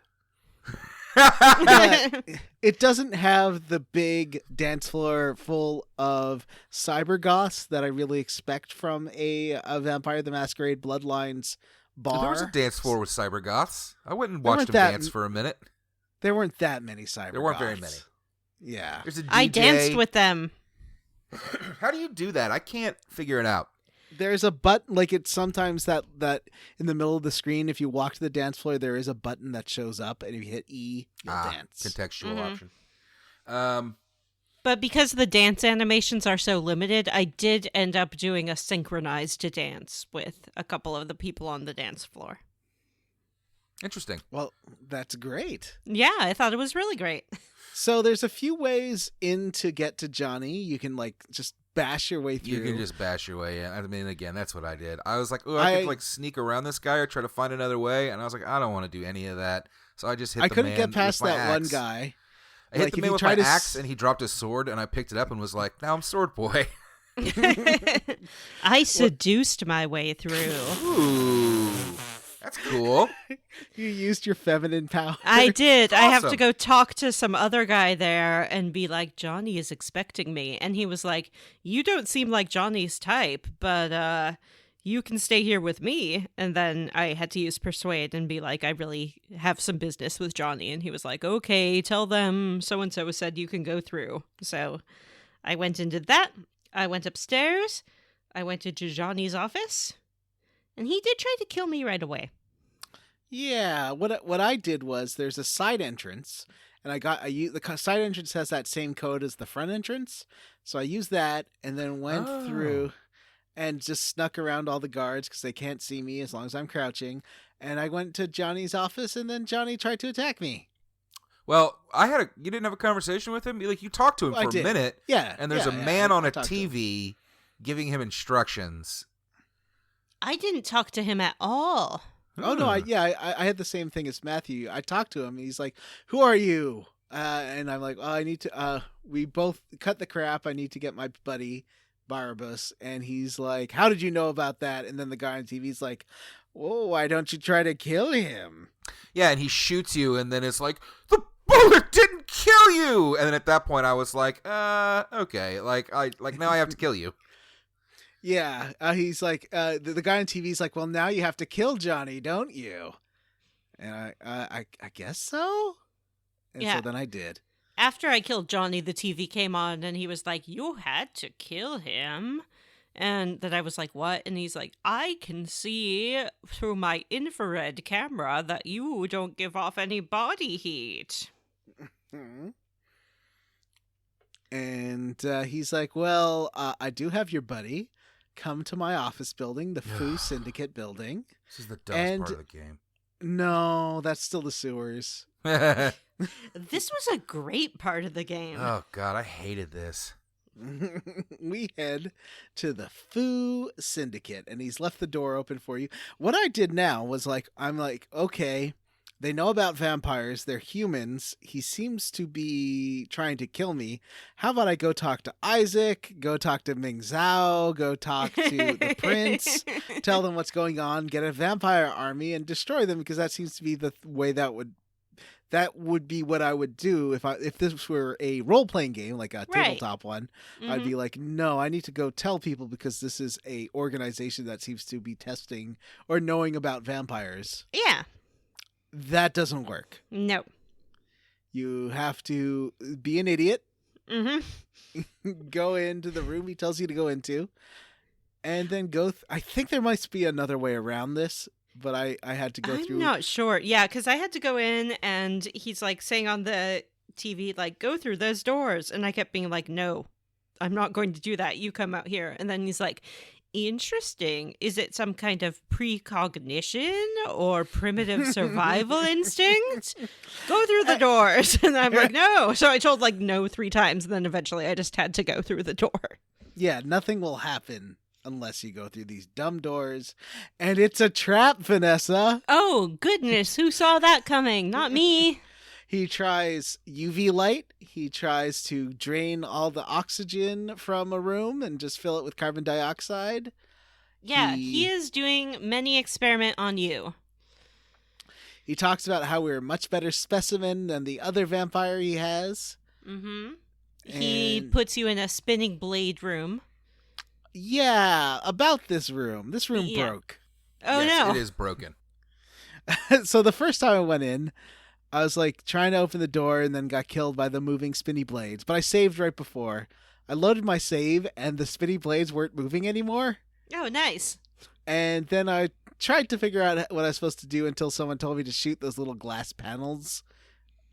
But it doesn't have the big dance floor full of cyber goths that I really expect from a Vampire the Masquerade Bloodlines bar. There was a dance floor with cyber goths. I went and watched them dance for a minute. There weren't that many cyber There weren't goths. very many. Yeah. There's a DJ. I danced with them. How do you do that? I can't figure it out. There's a button, like it's sometimes that in the middle of the screen, if you walk to the dance floor, there is a button that shows up, and if you hit E, you'll dance. Contextual option. But because the dance animations are so limited, I did end up doing a synchronized dance with a couple of the people on the dance floor. Interesting. Well, that's great. Yeah, I thought it was really great. So there's a few ways in to get to Johnny. You can just bash your way through. You can just bash your way in. I mean, again, that's what I did. I was like, oh, I could sneak around this guy or try to find another way, and I was like, I don't want to do any of that. So I just hit the man. I couldn't get past with my that one axe. guy. I hit the man with my axe, and he dropped his sword, and I picked it up and was like, now I'm sword boy. I seduced my way through. Ooh, that's cool. You used your feminine power. I did. I have to Awesome. go talk to some other guy there and be like, Johnny is expecting me. And he was like, you don't seem like Johnny's type, but you can stay here with me. And then I had to use persuade and be like, I really have some business with Johnny. And he was like, okay, tell them so-and-so said you can go through. So I went and did that. I went upstairs. I went into Johnny's office. And he did try to kill me right away. Yeah, what I did was there's a side entrance, and the side entrance has that same code as the front entrance, so I used that and then went through and just snuck around all the guards because they can't see me as long as I'm crouching, and I went to Johnny's office, and then Johnny tried to attack me. Well, you didn't have a conversation with him? Like, you talked to him for a minute. Yeah. And there's a man on a TV giving him instructions. I didn't talk to him at all. Oh, no, I had the same thing as Matthew. I talked to him. He's like, who are you? And I'm like, oh, I need to, we both cut the crap. I need to get my buddy, Barabbas. And he's like, how did you know about that? And then the guy on TV's like, oh, why don't you try to kill him? Yeah, and he shoots you, and then it's like, the bullet didn't kill you! And then at that point, I was like, okay, now I have to kill you. Yeah, he's like, the guy on TV's like, well, now you have to kill Johnny, don't you? And I guess so. And Yeah. so then I did. After I killed Johnny, the TV came on and he was like, you had to kill him. And then I was like, what? And he's like, I can see through my infrared camera that you don't give off any body heat. And he's like, well, I do have your buddy. Come to my office building, the Foo Syndicate building. This is the dumbest part of the game. No, that's still the sewers. This was a great part of the game. Oh, God, I hated this. We head to the Foo Syndicate, and he's left the door open for you. What I did now was I'm like, okay, they know about vampires. They're humans. He seems to be trying to kill me. How about I go talk to Isaac, go talk to Ming Zhao, go talk to the prince, tell them what's going on, get a vampire army, and destroy them, because that seems to be the way that would be what I would do if this were a role-playing game, like a tabletop one. Mm-hmm. I'd be like, no, I need to go tell people because this is a organization that seems to be testing or knowing about vampires. Yeah. That doesn't work. No. You have to be an idiot, Mm-hmm. go into the room he tells you to go into, and then go... I think there might be another way around this, but I had to go through... I'm not sure. Yeah, because I had to go in and he's like saying on the TV, like, go through those doors. And I kept being like, no, I'm not going to do that. You come out here. And then he's like, interesting. Is it some kind of precognition or primitive survival instinct? Go through the doors. And I'm like, no. So I told no 3 times. And then eventually I just had to go through the door. Yeah, nothing will happen unless you go through these dumb doors. And it's a trap, Vanessa. Oh, goodness. Who saw that coming? Not me. He tries UV light. He tries to drain all the oxygen from a room and just fill it with carbon dioxide. Yeah, he is doing many experiment on you. He talks about how we're a much better specimen than the other vampire he has. Mm-hmm. He puts you in a spinning blade room. Yeah, about this room. This room broke. Oh, yes, no. It is broken. So the first time I went in, I was trying to open the door and then got killed by the moving spinny blades. But I saved right before. I loaded my save and the spinny blades weren't moving anymore. Oh, nice. And then I tried to figure out what I was supposed to do until someone told me to shoot those little glass panels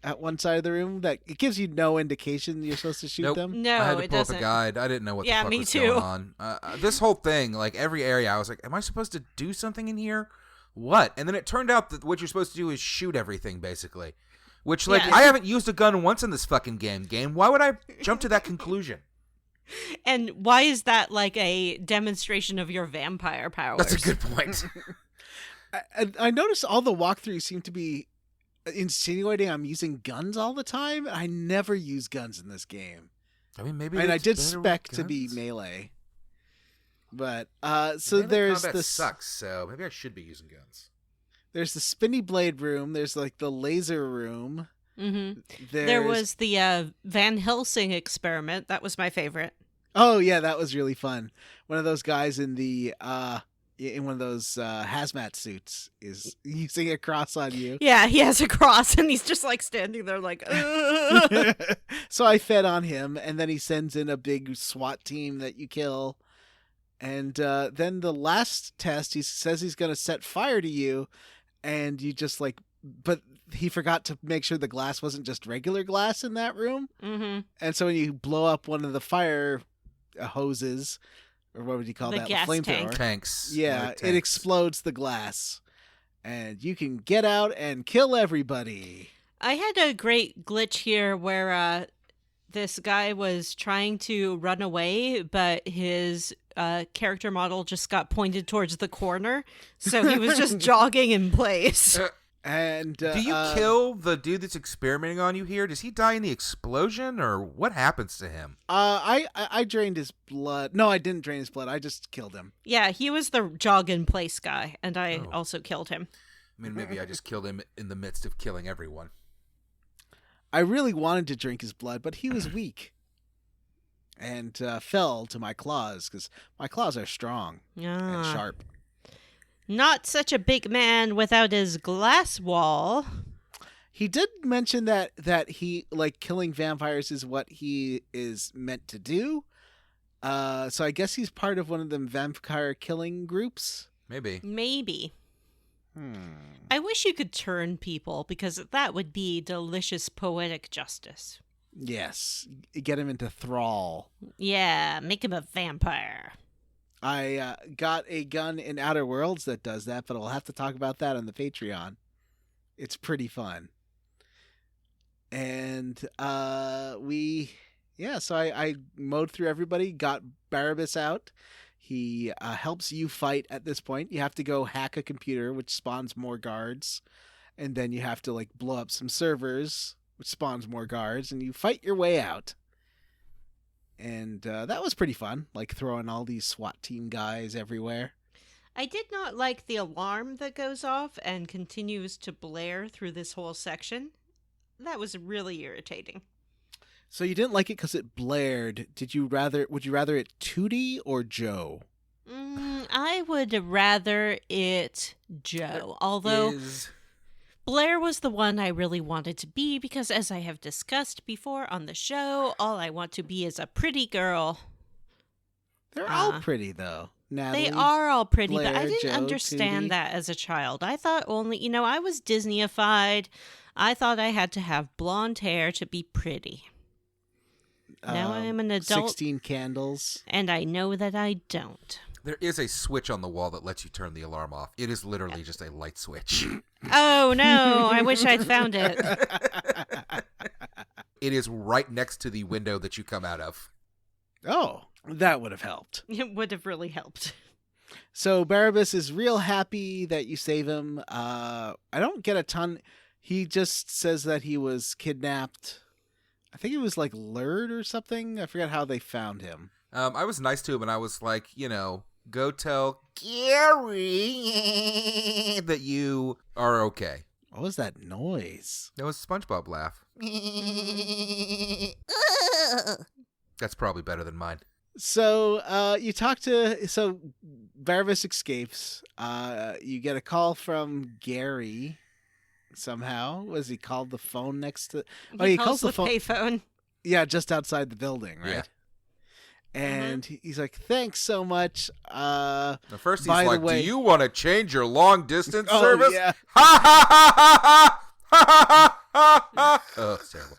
at one side of the room. That it gives you no indication you're supposed to shoot them. No, I had to it pull doesn't. up a guide. I didn't know what the fuck me was too. going on. This whole thing, every area, I was like, am I supposed to do something in here? What? And then it turned out that what you're supposed to do is shoot everything, basically. Which, Yeah. I haven't used a gun once in this fucking game. Why would I jump to that conclusion? And why is that a demonstration of your vampire powers? That's a good point. I noticed all the walkthroughs seem to be insinuating I'm using guns all the time. I never use guns in this game. I mean, maybe. And I it's did better with spec to be guns. melee. But, so Melee there's combat this... sucks, so maybe I should be using guns. There's the spinny blade room. There's the laser room. Mm-hmm. There's... There was the Van Helsing experiment. That was my favorite. Oh, yeah, that was really fun. One of those guys in the in one of those hazmat suits is using a cross on you. Yeah, he has a cross, and he's just like standing there like, "Ugh." So I fed on him, and then he sends in a big SWAT team that you kill. And then the last test, he says he's going to set fire to you, and you just like, but he forgot to make sure the glass wasn't just regular glass in that room. Mm-hmm. And so when you blow up one of the fire hoses, or what would you call The that? gas Flamethrower. Tanks. Yeah, Like it tanks. explodes the glass. And you can get out and kill everybody. I had a great glitch here where this guy was trying to run away, but his character model just got pointed towards the corner, so he was just jogging in place. And Do you kill the dude that's experimenting on you here? Does he die in the explosion, or what happens to him? I drained his blood. No, I didn't drain his blood. I just killed him. Yeah, he was the jog in place guy, and I Oh. also killed him. I mean, maybe I just killed him in the midst of killing everyone. I really wanted to drink his blood, but he was weak. And fell to my claws, because my claws are strong and Ah. sharp. Not such a big man without his glass wall. He did mention that he, like, killing vampires is what he is meant to do. So I guess he's part of one of them vampire killing groups. Maybe. Maybe. I wish you could turn people, because that would be delicious poetic justice. Yes. Get him into thrall. Yeah, make him a vampire. I got a gun in Outer Worlds that does that, but I'll have to talk about that on the Patreon. It's pretty fun. And so I mowed through everybody, got Barabbas out. He helps you fight at this point. You have to go hack a computer, which spawns more guards. And then you have to, like, blow up some servers, which spawns more guards, and you fight your way out. And that was pretty fun, like throwing all these SWAT team guys everywhere. I did not like the alarm that goes off and continues to blare through this whole section. That was really irritating. So you didn't like it because it blared. Would you rather it Tootie or Joe? I would rather it Joe, although Blair was the one I really wanted to be, because as I have discussed before on the show, all I want to be is a pretty girl. They're all pretty, though. Natalie, They are all pretty, but I Blair, didn't Joe, understand Tootie. that as a child. I thought only, I was Disneyified. I thought I had to have blonde hair to be pretty. Now I am an adult, 16 candles. and I know that I don't. There is a switch on the wall that lets you turn the alarm off. It is literally just a light switch. Oh, no. I wish I'd found it. It is right next to the window that you come out of. Oh, that would have helped. It would have really helped. So Barabbas is real happy that you save him. I don't get a ton. He just says that he was kidnapped. I think it was like lured or something. I forget how they found him. I was nice to him, and I was like, go tell Gary that you are okay. What was that noise? That was SpongeBob laugh. That's probably better than mine. So you talk to. So Barabbas escapes. You get a call from Gary. Somehow, was he called the phone next to? Oh, He calls the phone. payphone. Yeah, just outside the building, right? Yeah. And he's like, "Thanks so much." At first, he's By the like, way- "Do you want to change your long distance Oh, service?" yeah. Ha ha ha ha ha ha ha ha. Oh, it's terrible.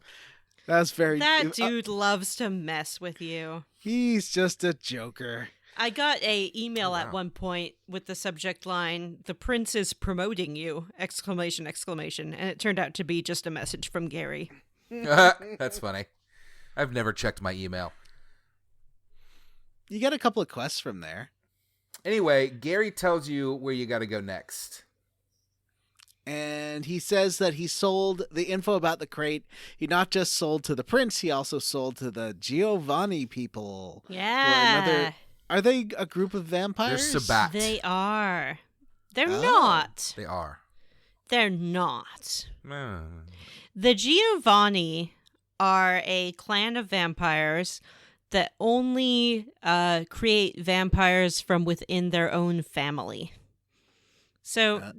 That's very. That dude loves to mess with you. He's just a joker. I got a email Oh, at wow. one point with the subject line, "The prince is promoting you!" Exclamation, exclamation. And it turned out to be just a message from Gary. That's funny. I've never checked my email. You get a couple of quests from there. Anyway, Gary tells you where you got to go next. And he says that he sold the info about the crate. He not just sold to the prince, he also sold to the Giovanni people. Yeah. Are they a group of vampires? They're Sabat. They are. They're Oh. not. They are. They're not. Mm. The Giovanni are a clan of vampires that only create vampires from within their own family. So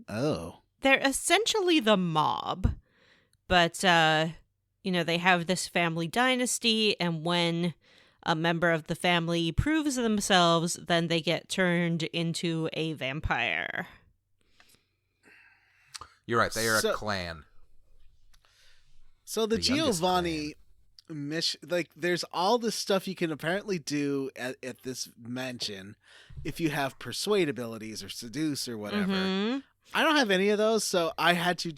they're essentially the mob, but they have this family dynasty, and when a member of the family proves themselves, then they get turned into a vampire. You're right. They are a clan. So the Giovanni mission, like, there's all this stuff you can apparently do at this mansion if you have persuade abilities or seduce or whatever. Mm-hmm. I don't have any of those, so I had to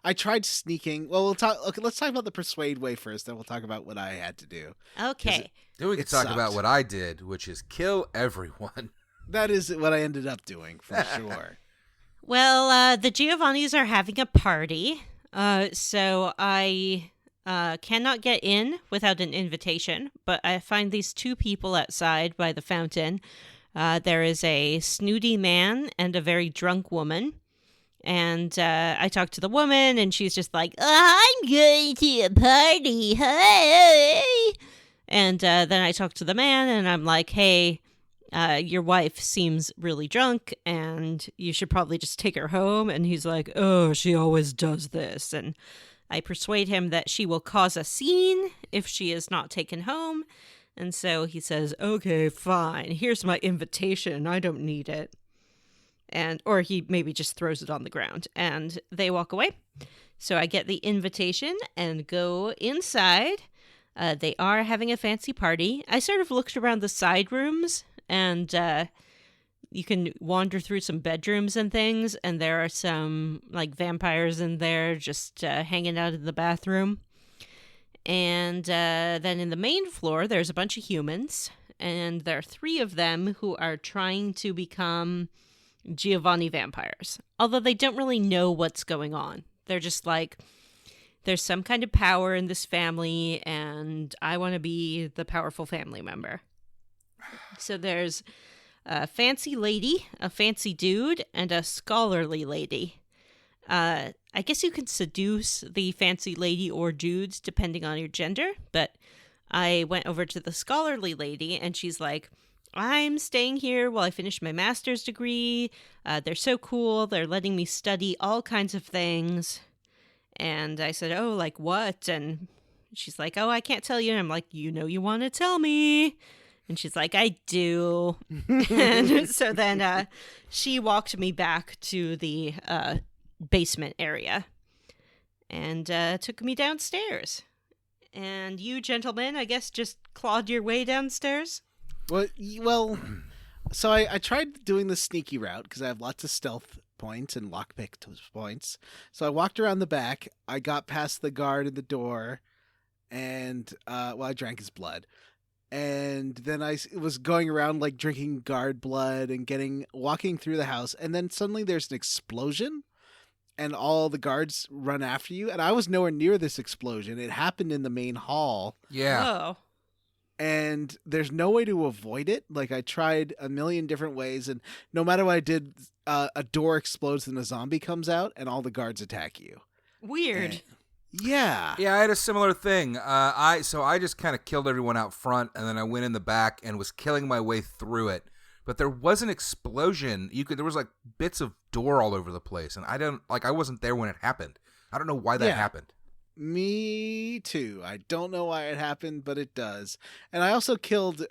I tried sneaking. Well, let's talk about the persuade way first, then we'll talk about what I had to do. Okay. Then we can talk about what I did, which is kill everyone. That is what I ended up doing, for sure. Well, the Giovannis are having a party, so I cannot get in without an invitation, but I find these two people outside by the fountain. There is a snooty man and a very drunk woman. And I talk to the woman, and she's just like, I'm going to a party, hey! And then I talk to the man, and I'm like, hey, your wife seems really drunk, and you should probably just take her home. And he's like, oh, she always does this. And I persuade him that she will cause a scene if she is not taken home. And so he says, okay, fine, here's my invitation. I don't need it. Or he maybe just throws it on the ground, and they walk away. So I get the invitation and go inside. They are having a fancy party. I sort of looked around the side rooms, and you can wander through some bedrooms and things, and there are some like vampires in there just hanging out in the bathroom. And then in the main floor, there's a bunch of humans, and there are 3 of them who are trying to become Giovanni vampires, although they don't really know what's going on. They're just like, there's some kind of power in this family, and I want to be the powerful family member. So there's a fancy lady, a fancy dude, and a scholarly lady. I guess you can seduce the fancy lady or dudes depending on your gender, but I went over to the scholarly lady, and she's like, I'm staying here while I finish my master's degree. They're so cool. They're letting me study all kinds of things. And I said, oh, like what? And she's like, oh, I can't tell you. And I'm like, you want to tell me. And she's like, I do. And so then she walked me back to the basement area and took me downstairs. And you gentlemen, I guess, just clawed your way downstairs? Well, so I tried doing the sneaky route because I have lots of stealth points and lockpick points. So I walked around the back. I got past the guard at the door, and I drank his blood. And then I was going around like drinking guard blood and walking through the house. And then suddenly there's an explosion, and all the guards run after you. And I was nowhere near this explosion. It happened in the main hall. Yeah. Oh. And there's no way to avoid it. Like, I tried a million different ways, and no matter what I did, a door explodes and a zombie comes out, and all the guards attack you. Weird. Yeah. Yeah, I had a similar thing. I just kind of killed everyone out front, and then I went in the back and was killing my way through it. But there was an explosion. There was like bits of door all over the place, and I wasn't there when it happened. I don't know why that happened. Me too. I don't know why it happened, but it does. And I also killed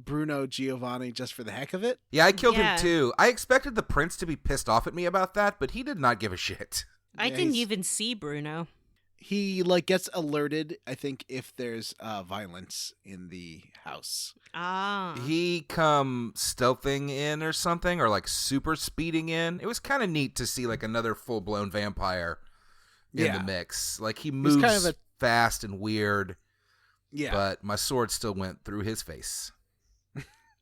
Bruno Giovanni just for the heck of it. Yeah, I killed him too. I expected the prince to be pissed off at me about that, but he did not give a shit. I didn't even see Bruno. He gets alerted, I think, if there's violence in the house. Ah. He come stealthing in or something, or like super speeding in. It was kind of neat to see like another full-blown vampire in the mix. Like, he moves kind of fast and weird. Yeah. But my sword still went through his face.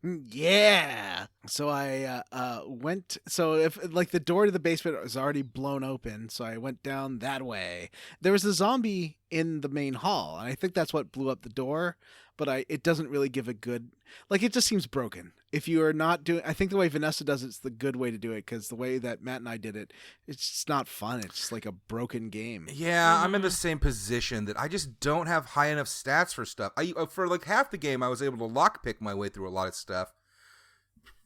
Yeah. So I went. So if like the door to the basement was already blown open, so I went down that way. There was a zombie in the main hall, and I think that's what blew up the door. But it doesn't really give a good. Like, it just seems broken. if you are not doing, I think the way Vanessa does it's the good way to do it, because the way that Matt and I did it, it's just not fun. It's just like a broken game. Yeah, I'm in the same position that I just don't have high enough stats for stuff. For like half the game, I was able to lockpick my way through a lot of stuff,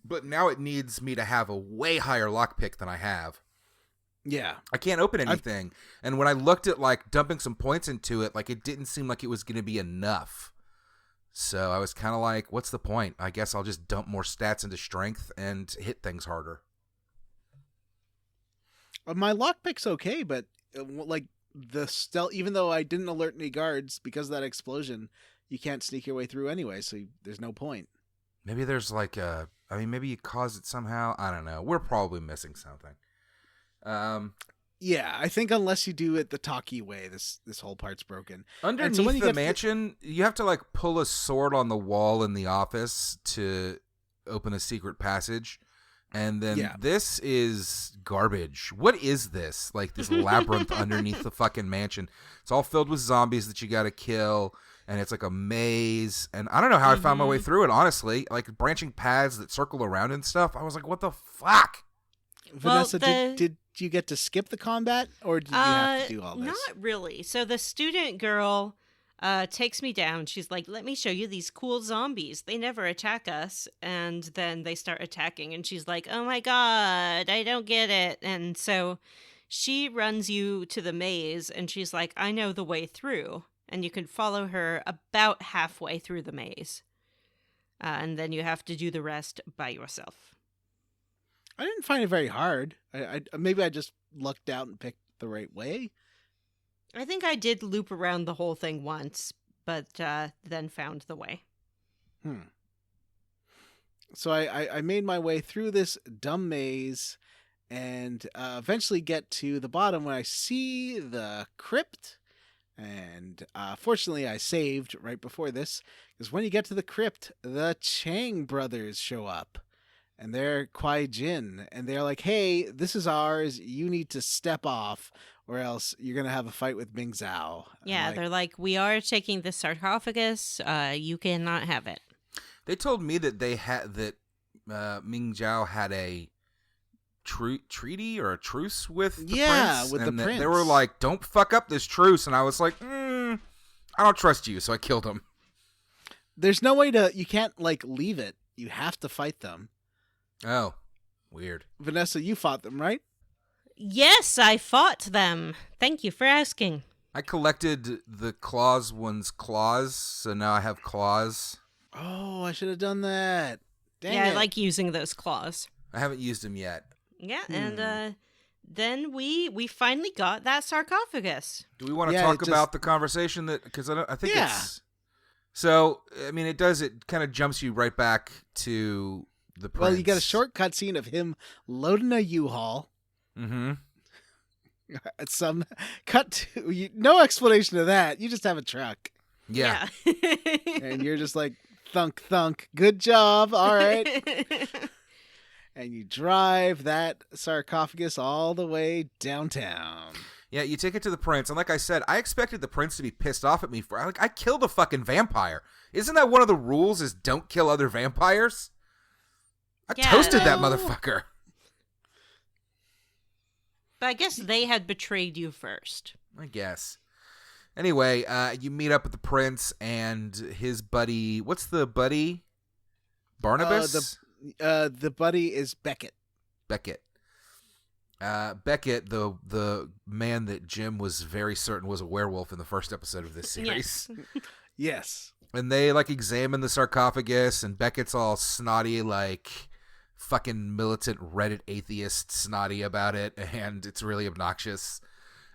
but now it needs me to have a way higher lockpick than I have. Yeah. I can't open anything. And when I looked at like dumping some points into it, like it didn't seem like it was going to be enough. So I was kind of like, what's the point? I guess I'll just dump more stats into strength and hit things harder. My lockpick's okay, but like the stealth, even though I didn't alert any guards because of that explosion, you can't sneak your way through anyway, so there's no point. Maybe there's like maybe you caused it somehow. I don't know. We're probably missing something. Yeah, I think unless you do it the Taki way, this whole part's broken. Underneath the mansion, you have to like pull a sword on the wall in the office to open a secret passage. And then this is garbage. What is this? Like this labyrinth underneath the fucking mansion. It's all filled with zombies that you got to kill. And it's like a maze. And I don't know how I found my way through it, honestly. Like branching paths that circle around and stuff. I was like, what the fuck? Vanessa, did you get to skip the combat, or did you have to do all this? Not really. So the student girl takes me down. She's like, let me show you these cool zombies. They never attack us. And then they start attacking. And she's like, oh my God, I don't get it. And so she runs you to the maze. And she's like, I know the way through. And you can follow her about halfway through the maze. And then you have to do the rest by yourself. I didn't find it very hard. I maybe I just lucked out and picked the right way. I think I did loop around the whole thing once, but then found the way. So I made my way through this dumb maze and eventually get to the bottom when I see the crypt. And fortunately, I saved right before this, because when you get to the crypt, the Chang brothers show up. And they're Kuei-Jin, and they're like, hey, this is ours. You need to step off, or else you're going to have a fight with Ming Zhao. Yeah, they're like, we are taking the sarcophagus. You cannot have it. They told me that they had Ming Zhao had a treaty or a truce with the prince. Yeah, with and the prince. They were like, don't fuck up this truce. And I was like, I don't trust you. So I killed him. There's no way you can't like leave it. You have to fight them. Oh, weird. Vanessa, you fought them, right? Yes, I fought them. Thank you for asking. I collected the claws one's claws, so now I have claws. Oh, I should have done that. Dang Yeah, it. I like using those claws. I haven't used them yet. Yeah, and then we finally got that sarcophagus. Do we want to talk about the conversation because I think it's so. I mean, it kind of jumps you right back to the prince. Well, you got a short cutscene of him loading a U-Haul. Mm-hmm. Some cut to no explanation of that. You just have a truck. Yeah. And you're just like thunk thunk. Good job. All right. And you drive that sarcophagus all the way downtown. Yeah, you take it to the prince, and like I said, I expected the prince to be pissed off at me for I killed a fucking vampire. Isn't that one of the rules? Is don't kill other vampires? I toasted that motherfucker. But I guess they had betrayed you first. I guess. Anyway, you meet up with the prince and his buddy. What's the buddy? Barnabas? The buddy is Beckett. Beckett, the man that Jim was very certain was a werewolf in the first episode of this series. Yes. And they like examine the sarcophagus, and Beckett's all snotty, like fucking militant Reddit atheist snotty about it, and it's really obnoxious.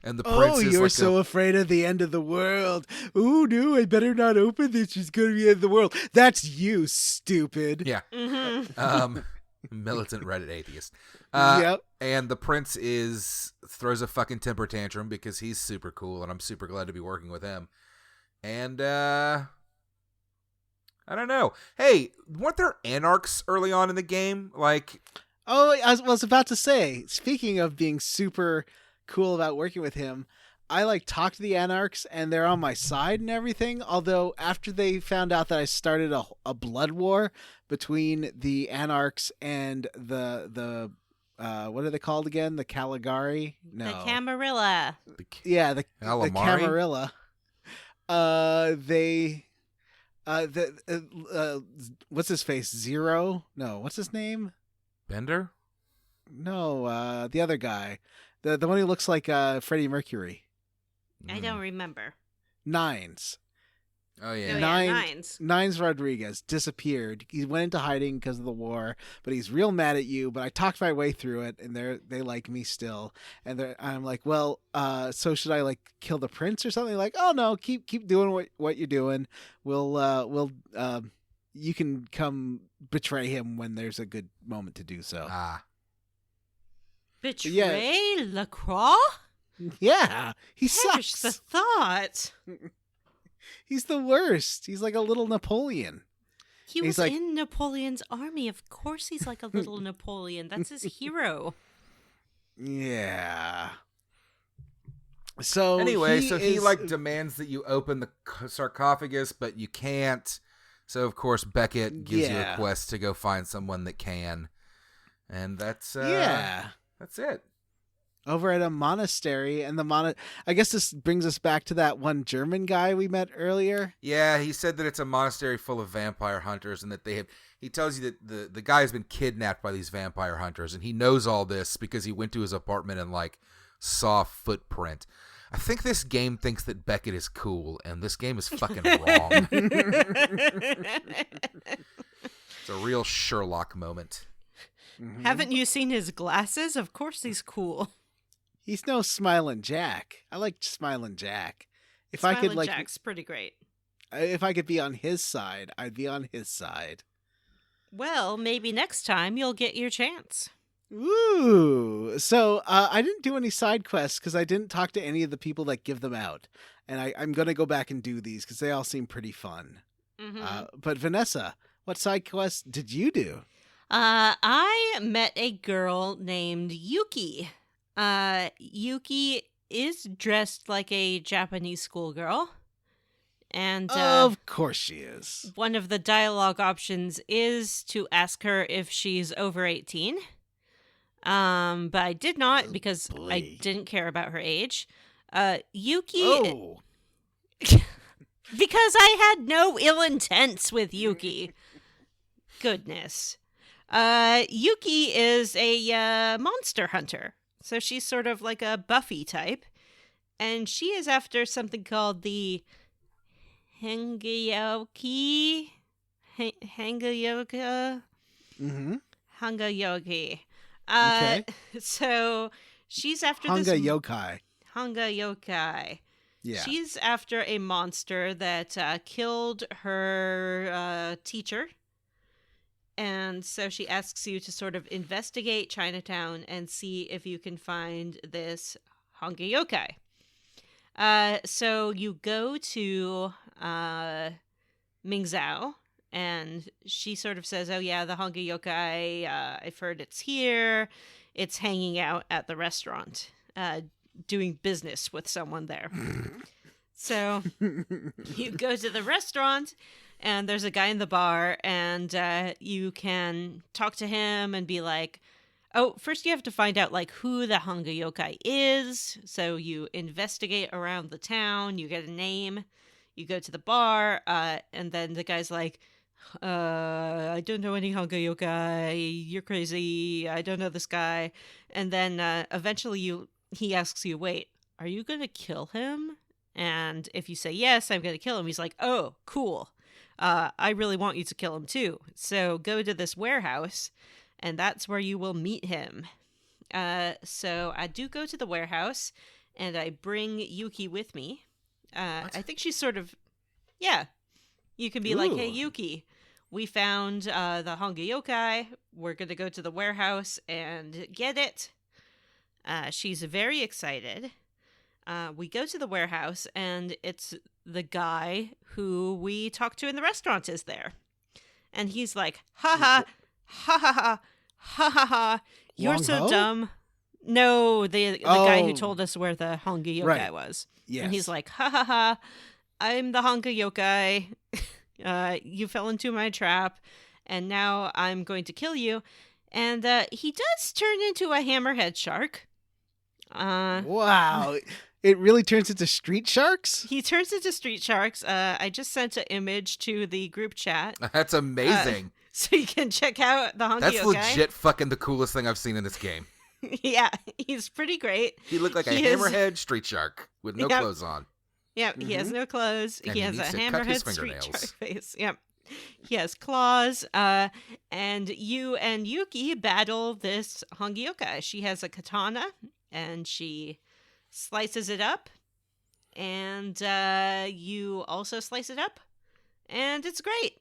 And the prince is you're like so afraid of the end of the world. Oh no, I better not open this. She's gonna be the end of the world. That's you, stupid. Yeah. Mm-hmm. Militant Reddit atheist. Yep. And the prince throws a fucking temper tantrum because he's super cool, and I'm super glad to be working with him. And I don't know. Hey, weren't there anarchs early on in the game? Like, I was about to say, speaking of being super cool about working with him, I like talk to the Anarchs and they're on my side and everything. Although after they found out that I started a blood war between the Anarchs and the what are they called again? The Caligari? No. The Camarilla. Yeah, the Calamari? Camarilla. What's his face? Zero? No, what's his name? Bender? No, the other guy. The one who looks like Freddie Mercury. I don't remember. Nines. Oh, Oh, yeah. yeah, Nines. Nines. Nines Rodriguez disappeared. He went into hiding because of the war, but he's real mad at you. But I talked my way through it, and they like me still. And I'm like, well, so should I like kill the prince or something? Like, oh no, keep doing what you're doing. We'll you can come betray him when there's a good moment to do so. Ah. Betray LaCroix? Yeah, he Perish sucks. the thought. He's the worst. He's like a little Napoleon. He He's was like- in Napoleon's army. Of course he's like a little Napoleon. That's his hero. Yeah. So Anyway, he he is- like demands that you open the sarcophagus, but you can't. So of course Beckett gives you a Yeah. quest to go find someone that can, and that's yeah. that's it. Over at a monastery, and I guess this brings us back to that one German guy we met earlier. Yeah, he said that it's a monastery full of vampire hunters, and that they have. He tells you that the guy has been kidnapped by these vampire hunters, and he knows all this because he went to his apartment and like saw a footprint. I think this game thinks that Beckett is cool, and this game is fucking wrong. It's a real Sherlock moment. Mhm. Haven't you seen his glasses? Of course he's cool. He's no Smiling Jack. I like Smiling Jack. If I could Smiling like, Jack's pretty great. if I could be on his side, I'd be on his side. Well, maybe next time you'll get your chance. Ooh. So I didn't do any side quests because I didn't talk to any of the people that give them out, and I'm gonna go back and do these because they all seem pretty fun. Mhm. But Vanessa, what side quests did you do? I met a girl named Yuki. Yuki is dressed like a Japanese schoolgirl. And Of course she is. one of the dialogue options is to ask her if she's over 18. But I did not because I boy. didn't care about her age. Yuki, Oh. because I had no ill intents with Yuki. Goodness. Yuki is a monster hunter. So she's sort of like a Buffy type. And she is after something called the Hangayoki. Hangayoka? Mm-hmm. Hangayoki. Okay. So she's after Hanga this yokai. Hangayokai. Yeah. She's after a monster that killed her teacher. And so she asks you to sort of investigate Chinatown and see if you can find this Hanga Yokai. So you go to Mingzhou, and she sort of says, oh yeah, the Hanga Yokai, I've heard it's here. It's hanging out at the restaurant, doing business with someone there. So you go to the restaurant, and there's a guy in the bar, and you can talk to him and be like, oh, first you have to find out like who the Hanga Yokai is. So you investigate around the town, you get a name, you go to the bar, and then the guy's like, I don't know any Hanga Yokai, you're crazy, I don't know this guy. And then eventually he asks you, wait, are you going to kill him? And if you say, yes, I'm going to kill him, he's like, oh, cool. I really want you to kill him too. So go to this warehouse, and that's where you will meet him. So I do go to the warehouse, and I bring Yuki with me. I think she's sort of, yeah. You can be like, hey, Ooh. Yuki, we found the Hanga Yokai. We're going to go to the warehouse and get it. She's very excited. We go to the warehouse, and it's the guy who we talked to in the restaurant is there. And he's like, ha ha, ha ha ha, ha ha ha, you're Wong so Ho? dumb. No, the guy who Oh. told us where the Honga yokai Right. was. Yes. And he's like, ha ha ha, I'm the Honga yokai. You fell into my trap, and now I'm going to kill you. And he does turn into a hammerhead shark. Wow. It really turns into street sharks? He turns into street sharks. I just sent an image to the group chat. That's amazing. So you can check out the Honga That's yokai. legit fucking the coolest thing I've seen in this game. Yeah, he's pretty great. He looked like a He is- hammerhead street shark with no Yep. clothes on. Yep, he has no clothes. And he he has a needs to cut his hammerhead street fingernails. shark face. Yep. He has claws. And you and Yuki battle this Honga yokai. She has a katana, and she slices it up. And you also slice it up. And it's great.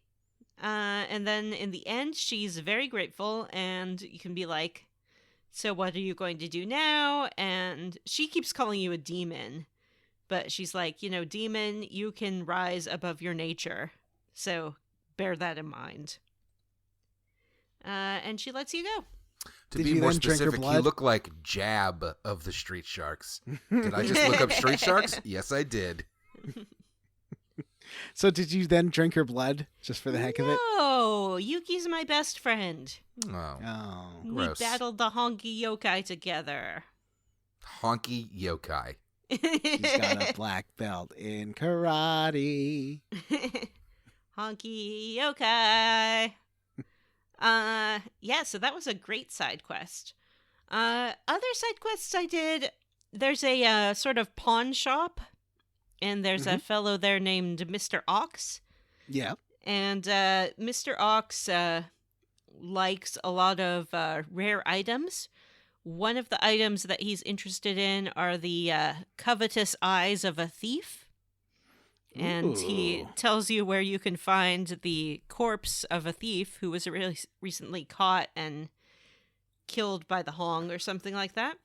And then in the end, she's very grateful. And you can be like, so what are you going to do now? And she keeps calling you a demon. But she's like, demon, you can rise above your nature. So bear that in mind. And she lets you go. To Did be you more then drink her specific, you blood? look like Jab of the street sharks. Did I just look up street sharks? Yes, I did. So did you then drink her blood just for the heck of it? No, Yuki's my best friend. Oh, Oh. gross. We battled the Honky yokai together. Honky yokai. He's got a black belt in karate. Honky yokai. Yeah, so that was a great side quest. Other side quests I did, there's a sort of pawn shop, and there's a fellow there named Mr. Ox. Yeah. And Mr. Ox likes a lot of rare items. One of the items that he's interested in are the covetous eyes of a thief. And he Ooh. tells you where you can find the corpse of a thief who was really recently caught and killed by the Hong or something like that.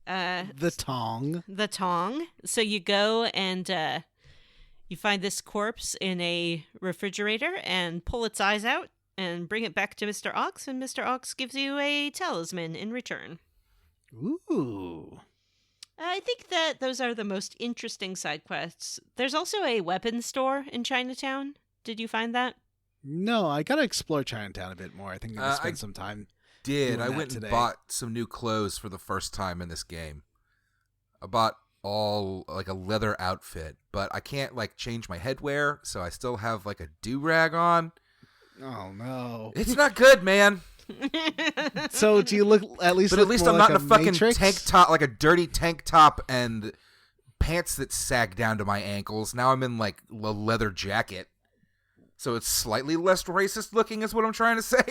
The tong. The Tong. So you go and you find this corpse in a refrigerator and pull its eyes out and bring it back to Mr. Ox, and Mr. Ox gives you a talisman in return. Ooh. I think that those are the most interesting side quests. There's also a weapons store in Chinatown. Did you find that? No, I gotta explore Chinatown a bit more. I think I'm gonna I spend some time. Did doing I that went and today. bought some new clothes for the first time in this game. I bought all like a leather outfit, but I can't like change my headwear, so I still have like a do-rag on. Oh no. It's not good, man. So do you look at least? But at look least more I'm like not in a fucking Matrix? tank top, like a dirty tank top and pants that sag down to my ankles. Now I'm in like a leather jacket. So it's slightly less racist looking is what I'm trying to say.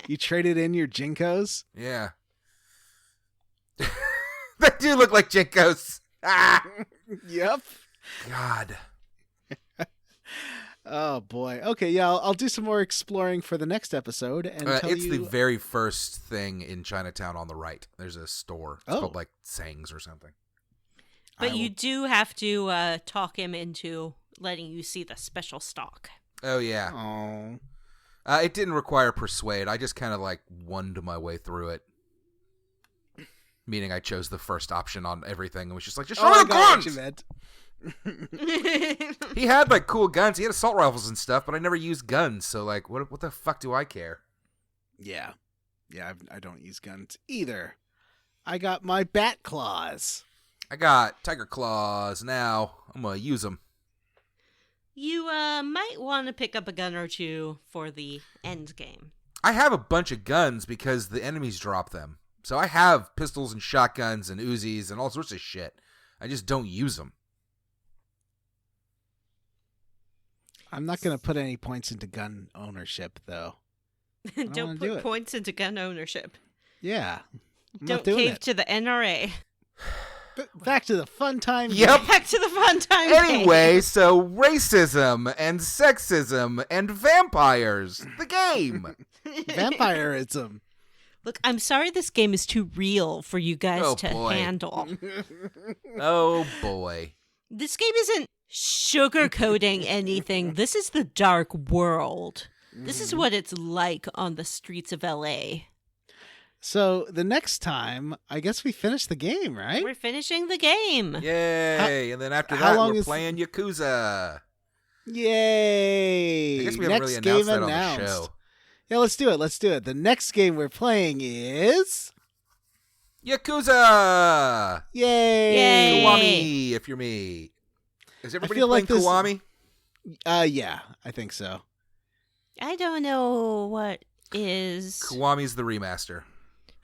You traded in your Jinkos? Yeah. They do look like Jinkos. Ah! Yep. God. Oh boy. Okay, yeah, I'll do some more exploring for the next episode and tell It's you. the very first thing in Chinatown on the right. There's a store. It's Oh. called like Sangs or something. But I you will- do have to talk him into letting you see the special stock. Oh, yeah. Oh. It didn't require persuade. I just kind of like wonned my way through it. Meaning I chose the first option on everything and was just like, just show Oh, me I the got what you guns! meant. He had like cool guns. He had assault rifles and stuff, but I never used guns. So like, what the fuck do I care? Yeah. Yeah, I don't use guns either. I got my bat claws. I got tiger claws now. I'm gonna use them. You might want to pick up a gun or two for the end game. I have a bunch of guns because the enemies drop them. So I have pistols and shotguns and Uzis and all sorts of shit. I just don't use them. I'm not going to put any points into gun ownership, though. don't Don't wanna put do it. points into gun ownership. Yeah. I'm Don't not doing cave it. to the NRA. Back to the fun time. Yep. Back to the fun time. Anyway, so racism and sexism and vampires. The game. Vampirism. Look, I'm sorry this game is too real for you guys Oh, to boy. handle. Oh boy. This game isn't sugarcoating anything. This is the dark world. This is what it's like on the streets of LA. So the next time, I guess we finish the game, right? We're finishing the game. Yay! And then after how that, long we're is- playing Yakuza. Yay! I guess we haven't Next really announced game that announced. on the show. Yeah, let's do it. Let's do it. The next game we're playing is Yakuza! Yay! Yay! Kiwami, if you're me. Is everybody feel playing like this- Kiwami? Yeah, I think so. I don't know what is. Kiwami's the remaster.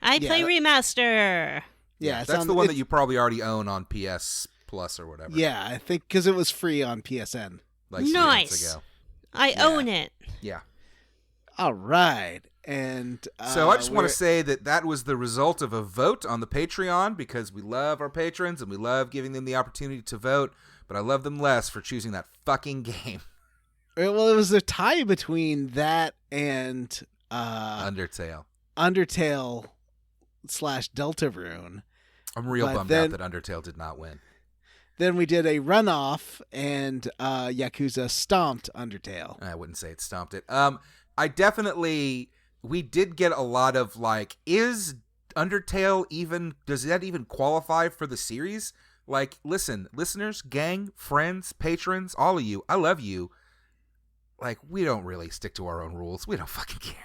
I Yeah, play that- remaster. Yeah, it That's sounds- the one that it's- you probably already own on PS Plus or whatever. Yeah, I think because it was free on PSN. Like 6 Nice. months ago. I Yeah. own it. Yeah. All right, and So I just want we're- to say that was the result of a vote on the Patreon because we love our patrons and we love giving them the opportunity to vote, but I love them less for choosing that fucking game. Well, it was a tie between that and Undertale. Undertale / Deltarune. I'm real but bummed then- out that Undertale did not win. Then we did a runoff, and Yakuza stomped Undertale. I wouldn't say it stomped it. We did get a lot of like, is Undertale does that even qualify for the series? Like, listen, listeners, gang, friends, patrons, all of you, I love you. Like, we don't really stick to our own rules. We don't fucking care.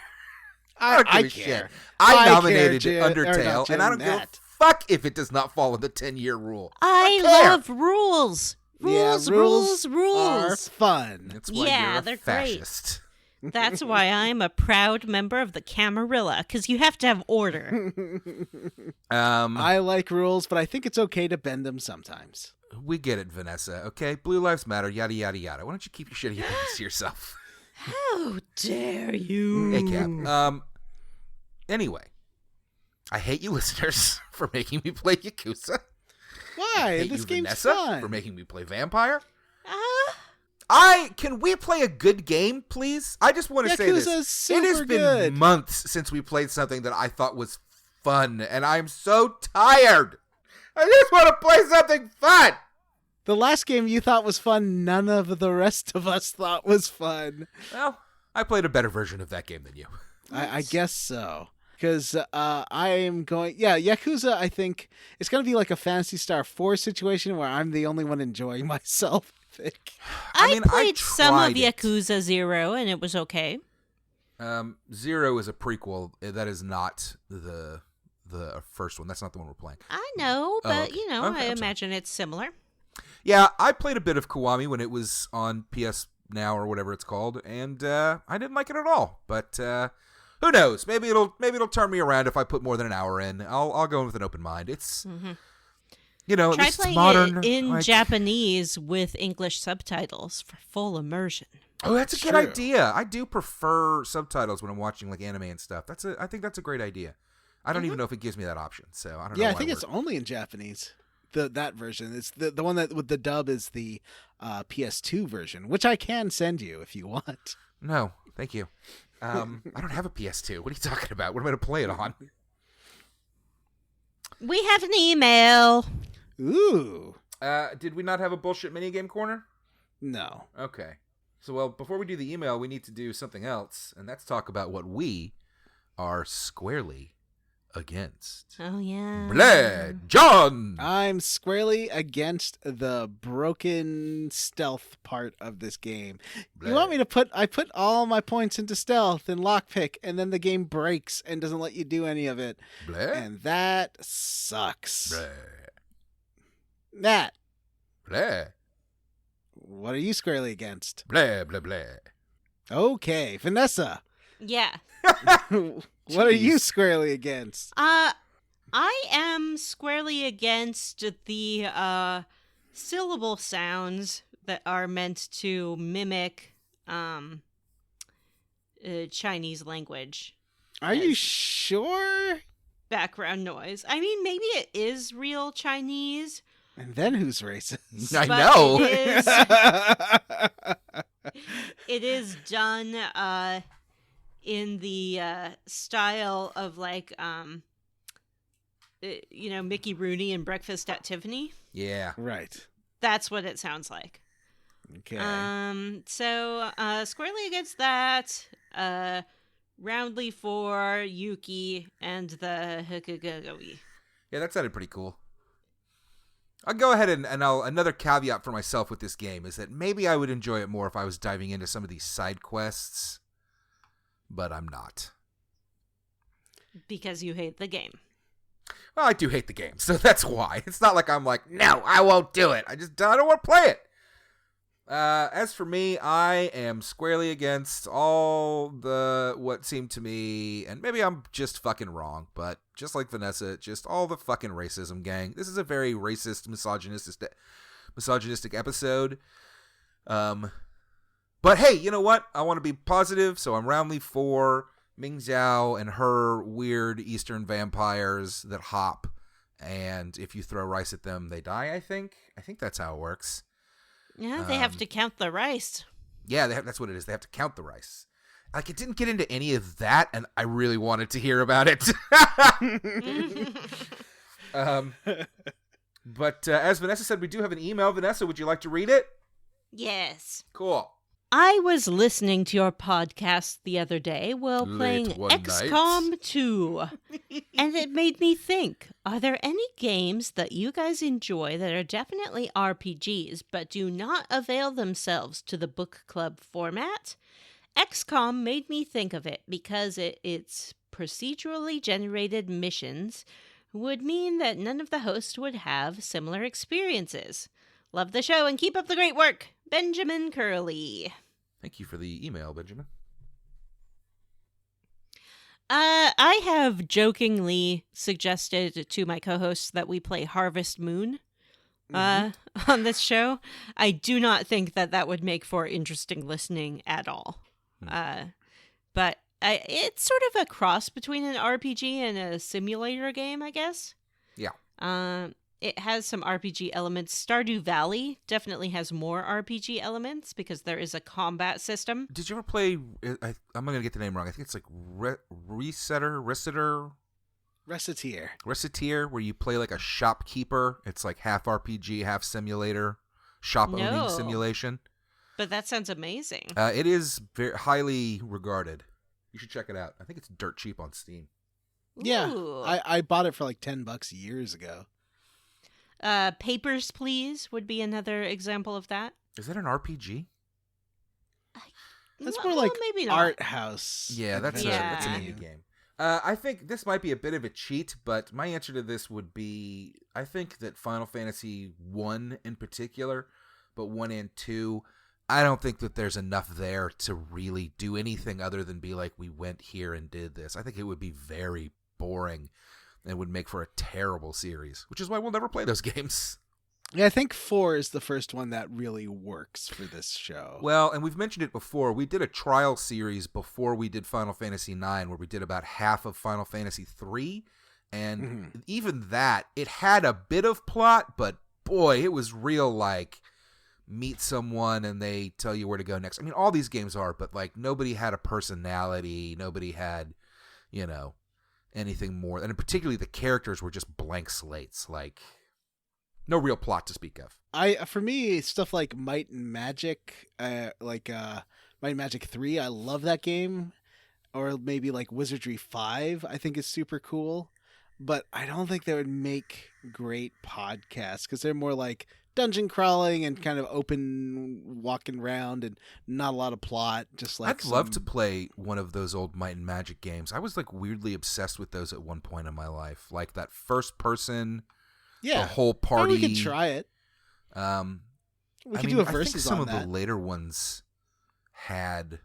I don't give a shit. care. I care, nominated Jim- or Undertale, not and I don't Jim, give a Matt. fuck if it does not follow the 10-year rule. I care. love rules. Rules, Yeah, rules, are rules. fun. That's why Yeah, you're a they're great. fascist. That's why I'm a proud member of the Camarilla, because you have to have order. I like rules, but I think it's okay to bend them sometimes. We get it, Vanessa, okay? Blue Lives Matter, yada, yada, yada. Why don't you keep your shitty opinions to yourself? How dare you? Hey, Cap. Anyway, I hate you listeners for making me play Yakuza. Why? I hate This you, game's Vanessa, fun. for making me play Vampire. Ah, Can we play a good game, please? I just want to say this. Yakuza's It has super been good. months since we played something that I thought was fun, and I'm so tired. I just want to play something fun. The last game you thought was fun, none of the rest of us thought was fun. Well, I played a better version of that game than you. I guess so. Because I am going... Yeah, Yakuza, I think, it's going to be like a Phantasy Star 4 situation where I'm the only one enjoying myself, I think. I played some of tried it. Yakuza 0, and it was okay. Zero is a prequel. That is not the first one. That's not the one we're playing. I know, but, okay. you know, Okay, I I'm sorry. imagine it's similar. Yeah, I played a bit of Kiwami when it was on PS Now or whatever it's called, and I didn't like it at all. But who knows? Maybe it'll turn me around if I put more than an hour in. I'll go in with an open mind. It's you know, at Try least it's playing modern. it in like- Japanese with English subtitles for full immersion. Oh, that's a good True. idea. I do prefer subtitles when I'm watching like anime and stuff. I think that's a great idea. I don't even know if it gives me that option, so I don't know. Yeah, I why think we're- it's only in Japanese. That version. It's the one that with the dub is the PS2 version, which I can send you if you want. No, thank you. I don't have a PS2. What are you talking about? What am I going to play it on? We have an email. Ooh. Did we not have a bullshit minigame corner? No. Okay. So, well, before we do the email, we need to do something else, and that's talk about what we are squarely against. Oh, yeah. Blood, John! I'm squarely against the broken stealth part of this game. You want me to I put all my points into stealth and lockpick, and then the game breaks and doesn't let you do any of it. Blood, And that sucks. blood, Nat, blood, what are you squarely against? blood, blood, blood. Okay, Vanessa, Yeah. what are you squarely against? I am squarely against the syllable sounds that are meant to mimic Chinese language Are you sure? background noise. I mean, maybe it is real Chinese. And then who's racist? I but know. It is done in the style of like Mickey Rooney and Breakfast at Tiffany. Yeah. Right. That's what it sounds like. Okay. So squarely against that. Roundly for Yuki and the Hikagagoi. Yeah, that sounded pretty cool. I'll go ahead and another caveat for myself with this game is that maybe I would enjoy it more if I was diving into some of these side quests, but I'm not. Because you hate the game. Well, I do hate the game, so that's why. It's not like I'm like, no, I won't do it. I don't want to play it. As for me, I am squarely against all the what seemed to me, and maybe I'm just fucking wrong, but just like Vanessa, just all the fucking racism, gang. This is a very racist, misogynistic episode. But hey, you know what? I want to be positive, so I'm roundly for Ming Xiao and her weird Eastern vampires that hop, and if you throw rice at them, they die, I think. I think that's how it works. Yeah, they have to count the rice. Yeah, that's what it is. They have to count the rice. Like, it didn't get into any of that, and I really wanted to hear about it. But as Vanessa said, we do have an email. Vanessa, would you like to read it? Yes. Cool. I was listening to your podcast the other day while Late playing one XCOM 2, and it made me think, are there any games that you guys enjoy that are definitely RPGs but do not avail themselves to the book club format? XCOM made me think of it because its procedurally generated missions would mean that none of the hosts would have similar experiences. Love the show and keep up the great work. Benjamin Curley. Thank you for the email, Benjamin. I have jokingly suggested to my co-hosts that we play Harvest Moon on this show. I do not think that would make for interesting listening at all. But it's sort of a cross between an RPG and a simulator game, I guess. Yeah. It has some RPG elements. Stardew Valley definitely has more RPG elements because there is a combat system. Did you ever play, I'm going to get the name wrong, I think it's like Reciteer, where you play like a shopkeeper. It's like half RPG, half simulator, owning simulation. But that sounds amazing. It is very highly regarded. You should check it out. I think it's dirt cheap on Steam. Yeah, Ooh. I bought it for like $10 years ago. Papers, Please would be another example of that. Is that an RPG? That's more like maybe not. art house. Yeah, that's an indie game. I think this might be a bit of a cheat, but my answer to this would be, I think that Final Fantasy 1 in particular, but 1 and 2, I don't think that there's enough there to really do anything other than be like, we went here and did this. I think it would be very boring and would make for a terrible series, which is why we'll never play those games. Yeah, I think 4 is the first one that really works for this show. Well, and we've mentioned it before. We did a trial series before we did Final Fantasy 9, where we did about half of Final Fantasy 3, and even that, it had a bit of plot, but boy, it was real like meet someone and they tell you where to go next. I mean, all these games are, but like nobody had a personality, nobody had, anything more, and particularly the characters were just blank slates, like no real plot to speak of. For me, stuff like Might and Magic, Might and Magic 3, I love that game, or maybe like Wizardry 5, I think is super cool, but I don't think they would make great podcasts because they're more like dungeon crawling and kind of open walking around and not a lot of plot. Just like I'd love to play one of those old Might and Magic games. I was like weirdly obsessed with those at one point in my life, like that first person, the whole party. We could try it. We could do a versus. I think some on of that. the later ones had.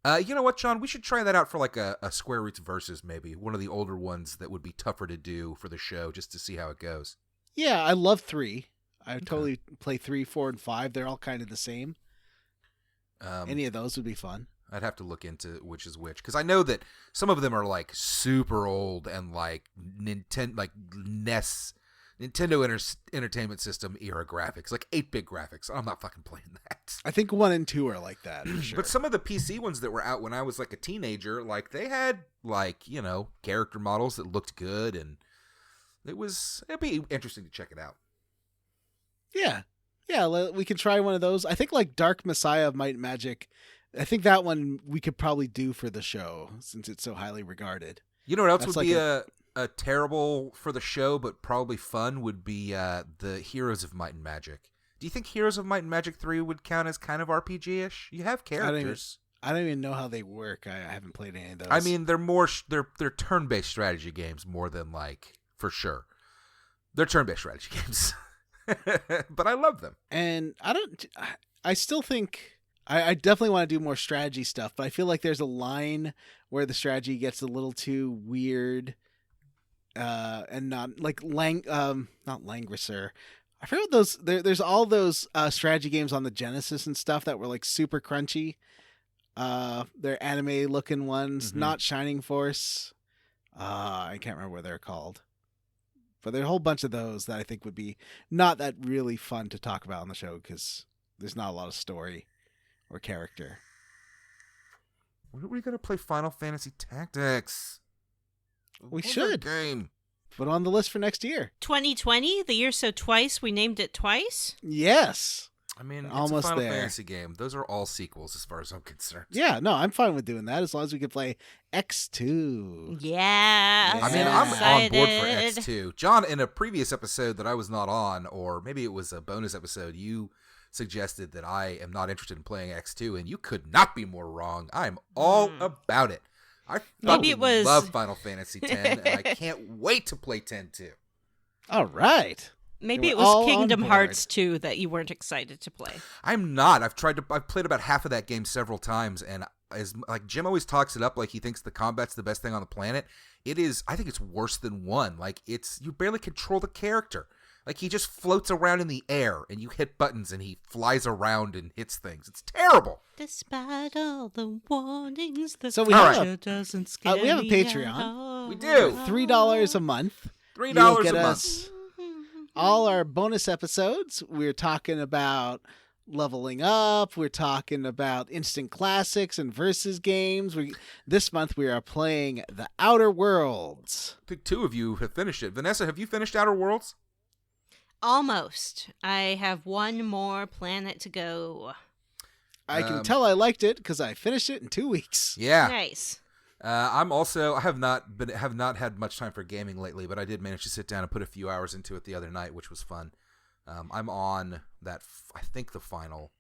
You know what, John? We should try that out for like a Square Roots versus, maybe one of the older ones that would be tougher to do for the show, just to see how it goes. Yeah, I love 3. I totally play 3, 4, and 5. They're all kind of the same. Any of those would be fun. I'd have to look into which is which, because I know that some of them are like super old and like Nintendo Entertainment System era graphics, like 8-bit graphics. I'm not fucking playing that. I think 1 and 2 are like that, for sure. But some of the PC ones that were out when I was like a teenager, like they had like, character models that looked good, and it'd be interesting to check it out. Yeah, we could try one of those. I think like Dark Messiah of Might and Magic I think that one we could probably do for the show since it's so highly regarded. You know what else That's would like be a terrible for the show, but probably fun would be the Heroes of Might and Magic. Do you think Heroes of Might and Magic 3 would count as kind of RPG-ish? You have characters. I don't even know how they work. I haven't played any of those. I mean, they're more they're turn-based strategy games more than for sure. They're turn-based strategy games, but I love them. And I still think I definitely want to do more strategy stuff, but I feel like there's a line where the strategy gets a little too weird, and not not Langrisser. I forget those. There's all those strategy games on the Genesis and stuff that were like super crunchy. They're anime looking ones, not Shining Force. I can't remember what they're called. But there are a whole bunch of those that I think would be not that really fun to talk about on the show because there's not a lot of story or character. When are we going to play Final Fantasy Tactics? We Love should. that game. Put on the list for next year. 2020, the year so twice, we named it twice. Yes. I mean, it's Almost a Final there. Fantasy game. Those are all sequels as far as I'm concerned. Yeah, no, I'm fine with doing that as long as we can play X2. Yeah. Yeah. I mean, so I'm on board for excited. X2. John, in a previous episode that I was not on, or maybe it was a bonus episode, you suggested that I am not interested in playing X2, and you could not be more wrong. I'm all about it. I Maybe it was- love Final Fantasy X, and I can't wait to play 10 too. All right. Maybe We're it all was on Kingdom board. Hearts 2 that you weren't excited to play. I'm not. I've played about half of that game several times, and as like Jim always talks it up like he thinks the combat's the best thing on the planet. It is. I think it's worse than 1. Like you barely control the character. Like he just floats around in the air, and you hit buttons, and he flies around and hits things. It's terrible. Despite all the warnings, the So we have future doesn't scare we have a me Patreon. at all. We do. $3 a month. $3 You'll a get month. us all our bonus episodes. We're talking about leveling up. We're talking about instant classics and versus games. This month we are playing The Outer Worlds. I think 2 of you have finished it. Vanessa, have you finished Outer Worlds? Almost. I have one more planet to go. I can tell I liked it because I finished it in 2 weeks. Yeah. Nice. I have not had much time for gaming lately, but I did manage to sit down and put a few hours into it the other night, which was fun. I'm on that. I think the final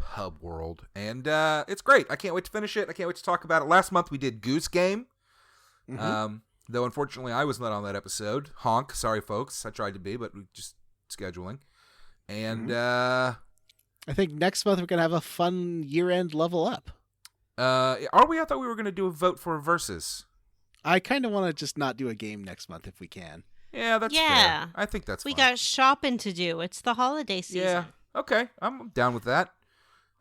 hub world, and it's great. I can't wait to finish it. I can't wait to talk about it. Last month we did Goose Game, though unfortunately I was not on that episode. Honk, sorry folks. I tried to be, but we just scheduling, and I think next month we're going to have a fun year-end level up. are we? I thought we were going to do a vote for Versus. I kind of want to just not do a game next month if we can. Yeah, that's Yeah. fair. I think that's We fine. got shopping to do. It's the holiday season. Yeah. Okay, I'm down with that.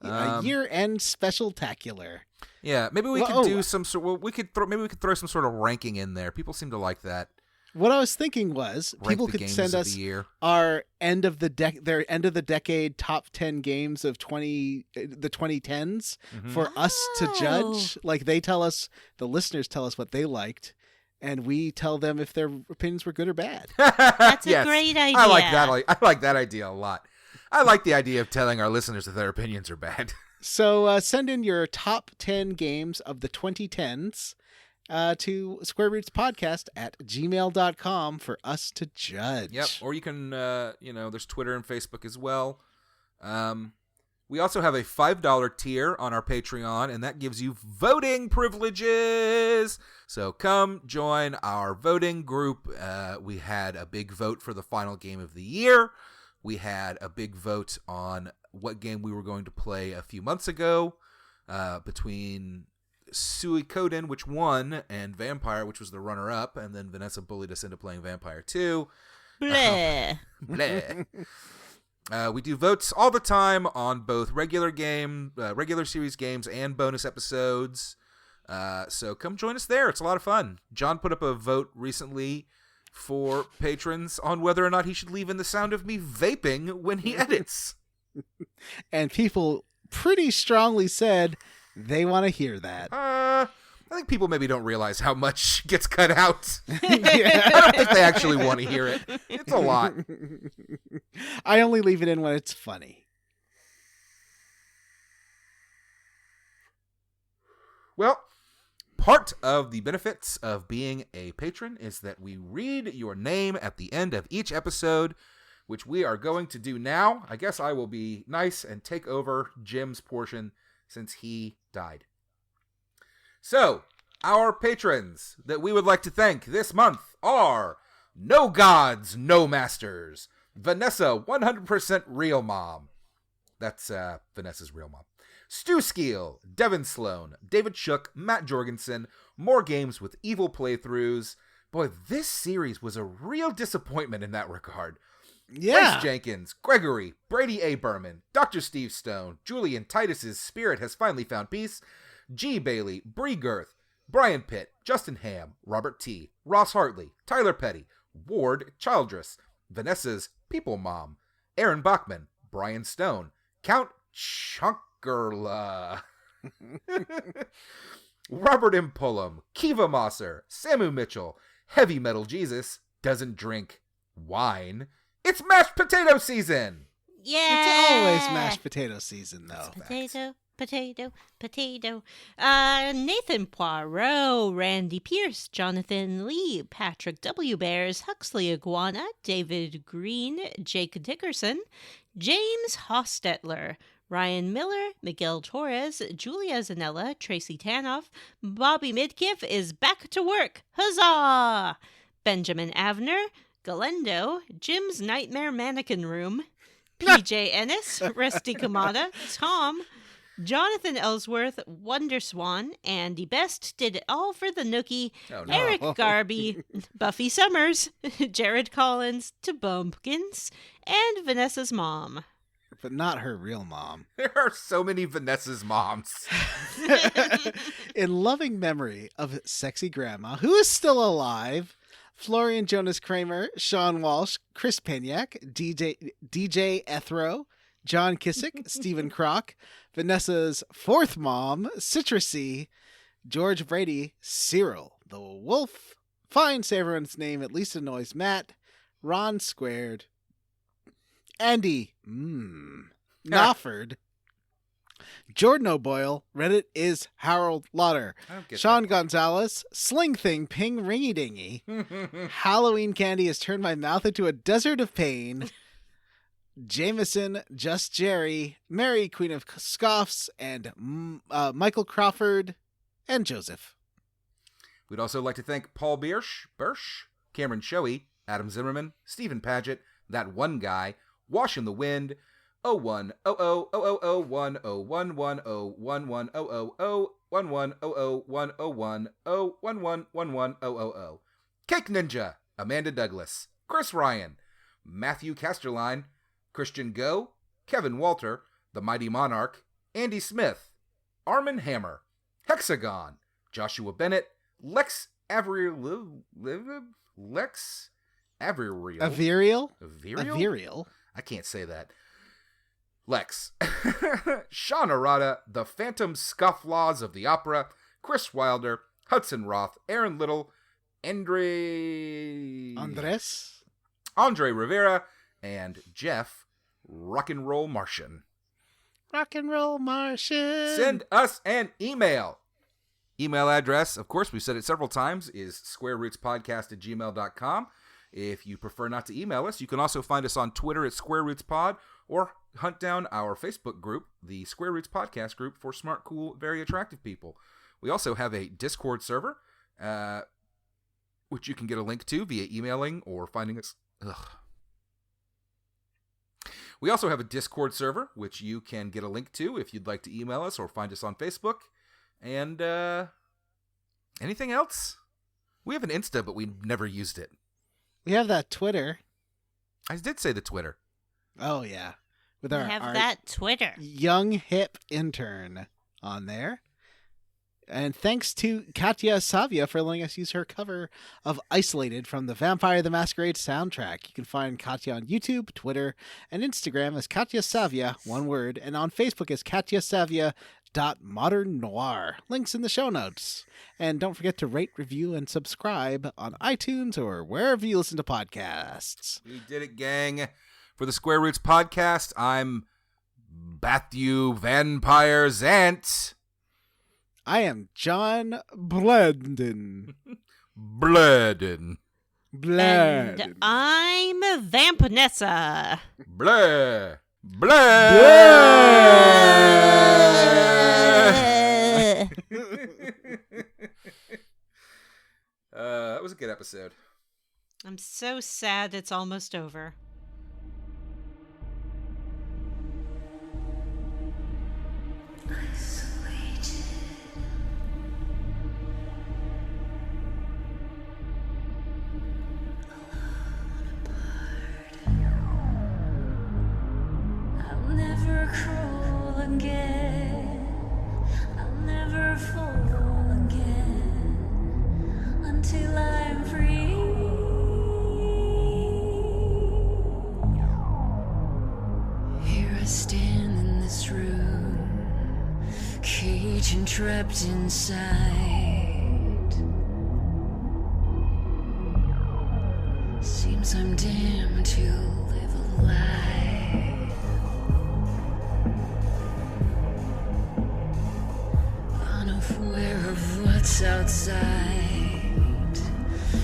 A year-end special-tacular. Yeah, maybe we Well, could oh. do some sort. Well, we could throw some sort of ranking in there. People seem to like that. What I was thinking was Rank people the could games send of us the year. our end of the decade top 10 games of the 2010s for us to judge. Like they tell us, the listeners tell us what they liked, and we tell them if their opinions were good or bad. That's a Yes. great idea. I like that. I like that idea a lot. I like the idea of telling our listeners that their opinions are bad. So send in your top 10 games of the 2010s to squarerootspodcast@gmail.com for us to judge. Yep. Or you can, there's Twitter and Facebook as well. We also have a $5 tier on our Patreon, and that gives you voting privileges. So come join our voting group. We had a big vote for the final game of the year. We had a big vote on what game we were going to play a few months ago between Suikoden, which won, and Vampire, which was the runner-up, and then Vanessa bullied us into playing Vampire 2. Bleh. Bleh. We do votes all the time on both regular series games and bonus episodes. So come join us there. It's a lot of fun. John put up a vote recently for patrons on whether or not he should leave in the sound of me vaping when he edits. And people pretty strongly said they want to hear that. I think people maybe don't realize how much gets cut out. Yeah. I don't think they actually want to hear it. It's a lot. I only leave it in when it's funny. Well, part of the benefits of being a patron is that we read your name at the end of each episode, which we are going to do now. I guess I will be nice and take over Jim's portion since he died. So, our patrons that we would like to thank this month are No Gods, No Masters, Vanessa 100% Real Mom. That's Vanessa's real mom. Stu Skeel, Devin Sloan, David Shook, Matt Jorgensen, More Games with Evil Playthroughs. Boy, this series was a real disappointment in that regard. Yeah. Bryce Jenkins, Gregory, Brady A. Berman, Dr. Steve Stone, Julian Titus's spirit has finally found peace, G. Bailey, Bree Girth, Brian Pitt, Justin Ham, Robert T., Ross Hartley, Tyler Petty, Ward Childress, Vanessa's People Mom, Aaron Bachman, Brian Stone, Count Chunkerla, Robert M. Pullum, Kiva Mosser, Samu Mitchell, Heavy Metal Jesus, doesn't drink wine. It's mashed potato season! Yeah. It's always mashed potato season, though. Potato. Nathan Poirot, Randy Pierce, Jonathan Lee, Patrick W. Bears, Huxley Iguana, David Green, Jake Dickerson, James Hostetler, Ryan Miller, Miguel Torres, Julia Zanella, Tracy Tanoff, Bobby Midkiff is back to work. Huzzah! Benjamin Avner, Galendo, Jim's Nightmare Mannequin Room, PJ Ennis, Rusty Kamada, Tom, Jonathan Ellsworth, Wonder Swan, Andy Best did it all for the Nookie, Oh, no. Eric Garby, Buffy Summers, Jared Collins, to Bumpkins, and Vanessa's mom. But not her real mom. There are so many Vanessa's moms. In loving memory of Sexy Grandma, who is still alive, Florian Jonas Kramer, Sean Walsh, Chris Peniak, DJ Ethro, John Kissick, Stephen Kroc, Vanessa's fourth mom, Citrusy, George Brady, Cyril, the Wolf, fine say everyone's name at least annoys Matt, Ron Squared, Andy, Nofford, Jordan O'Boyle, Reddit is Harold Lauder, Sean Gonzalez, Sling Thing Ping Ringy Dingy, Halloween Candy has turned my mouth into a desert of pain, Jameson, Just Jerry, Mary Queen of Scoffs, and Michael Crawford, and Joseph. We'd also like to thank Paul Birsch, Cameron Shoei, Adam Zimmerman, Stephen Paget, That One Guy, Wash in the Wind, 0100010111011011001111111100. Cake Ninja, Amanda Douglas, Chris Ryan, Matthew Casterline, Christian Go, Kevin Walter, The Mighty Monarch, Andy Smith, Armin Hammer, Hexagon, Joshua Bennett, Lex Averill. Averial? I can't say that. Lex. Sean Arata, The Phantom Scofflaws of the Opera, Chris Wilder, Hudson Roth, Aaron Little, Andre Rivera, and Jeff Rock and Roll Martian. Send us an email. Email address, of course, we've said it several times, is squarerootspodcast@gmail.com. If you prefer not to email us, you can also find us on Twitter at SquareRootsPod or hunt down our Facebook group, the Square Roots Podcast group for smart, cool, very attractive people. We also have a Discord server, which you can get a link to via emailing or finding us. We also have a Discord server, which you can get a link to if you'd like to email us or find us on Facebook. And anything else? We have an Insta, but we never used it. We have that Twitter. I did say the Twitter. Oh, yeah. With We our have that Twitter. young, hip intern on there. And thanks to Katja Savia for letting us use her cover of Isolated from the Vampire the Masquerade soundtrack. You can find Katja on YouTube, Twitter, and Instagram as Katja Savia, one word, and on Facebook as KatjaSavia.modernnoir. Links in the show notes. And don't forget to rate, review, and subscribe on iTunes or wherever you listen to podcasts. We did it, gang. For the Square Roots Podcast, I'm Matthew Vampire Zant. I am John Blendon. Bloodin. And I'm Vanessa. Blah. Blah. That was a good episode. I'm so sad it's almost over. Isolated. I'll never crawl again. I'll never fall again until I'm free. Here I stand in this room, caged and trapped inside. Seems I'm damned to live a lie. Unaware of what's outside.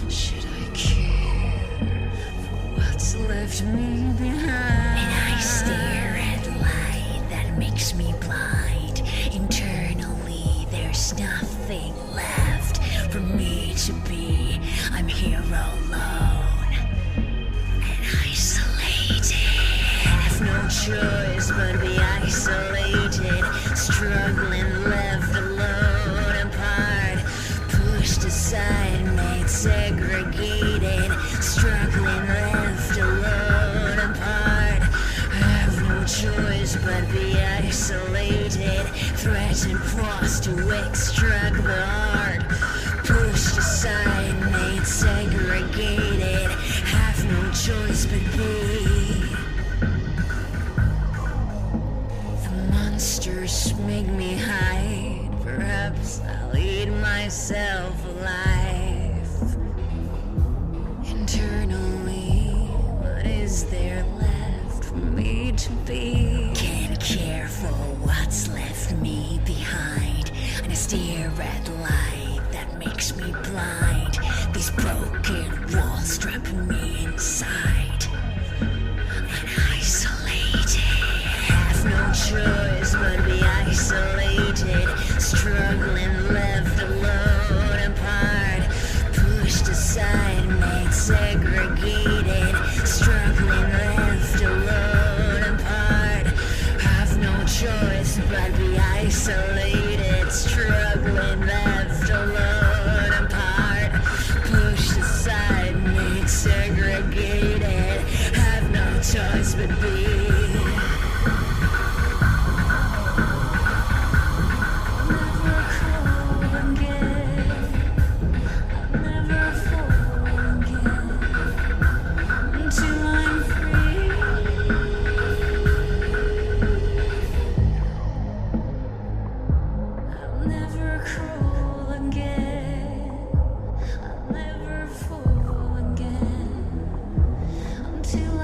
Should I care for what's left me behind? And I stare at light that makes me blind. Internally, there's nothing left for me to be. I'm here alone and isolated. Have no choice but be isolated. Struggling, left alone, apart. Pushed aside, made segregated. Struggling, left alone, apart. Have no choice but be isolated. Threatened, crossed to extract the heart. Pushed aside, made segregated. Have no choice but be. The monsters make me hide. Perhaps I'll eat myself alive. Internally, what is there left for me to be? Can't care for what's left me behind. And I stare at light that makes me blind. These broken walls trapping me inside. And isolated. Have no choice but be isolated. Struggling, left alone, apart. Pushed aside, made segregated. Struggling, left alone, apart. Have no choice but be isolated. Struggling, left alone, apart. Pushed aside, made segregated. Have no choice but be. Till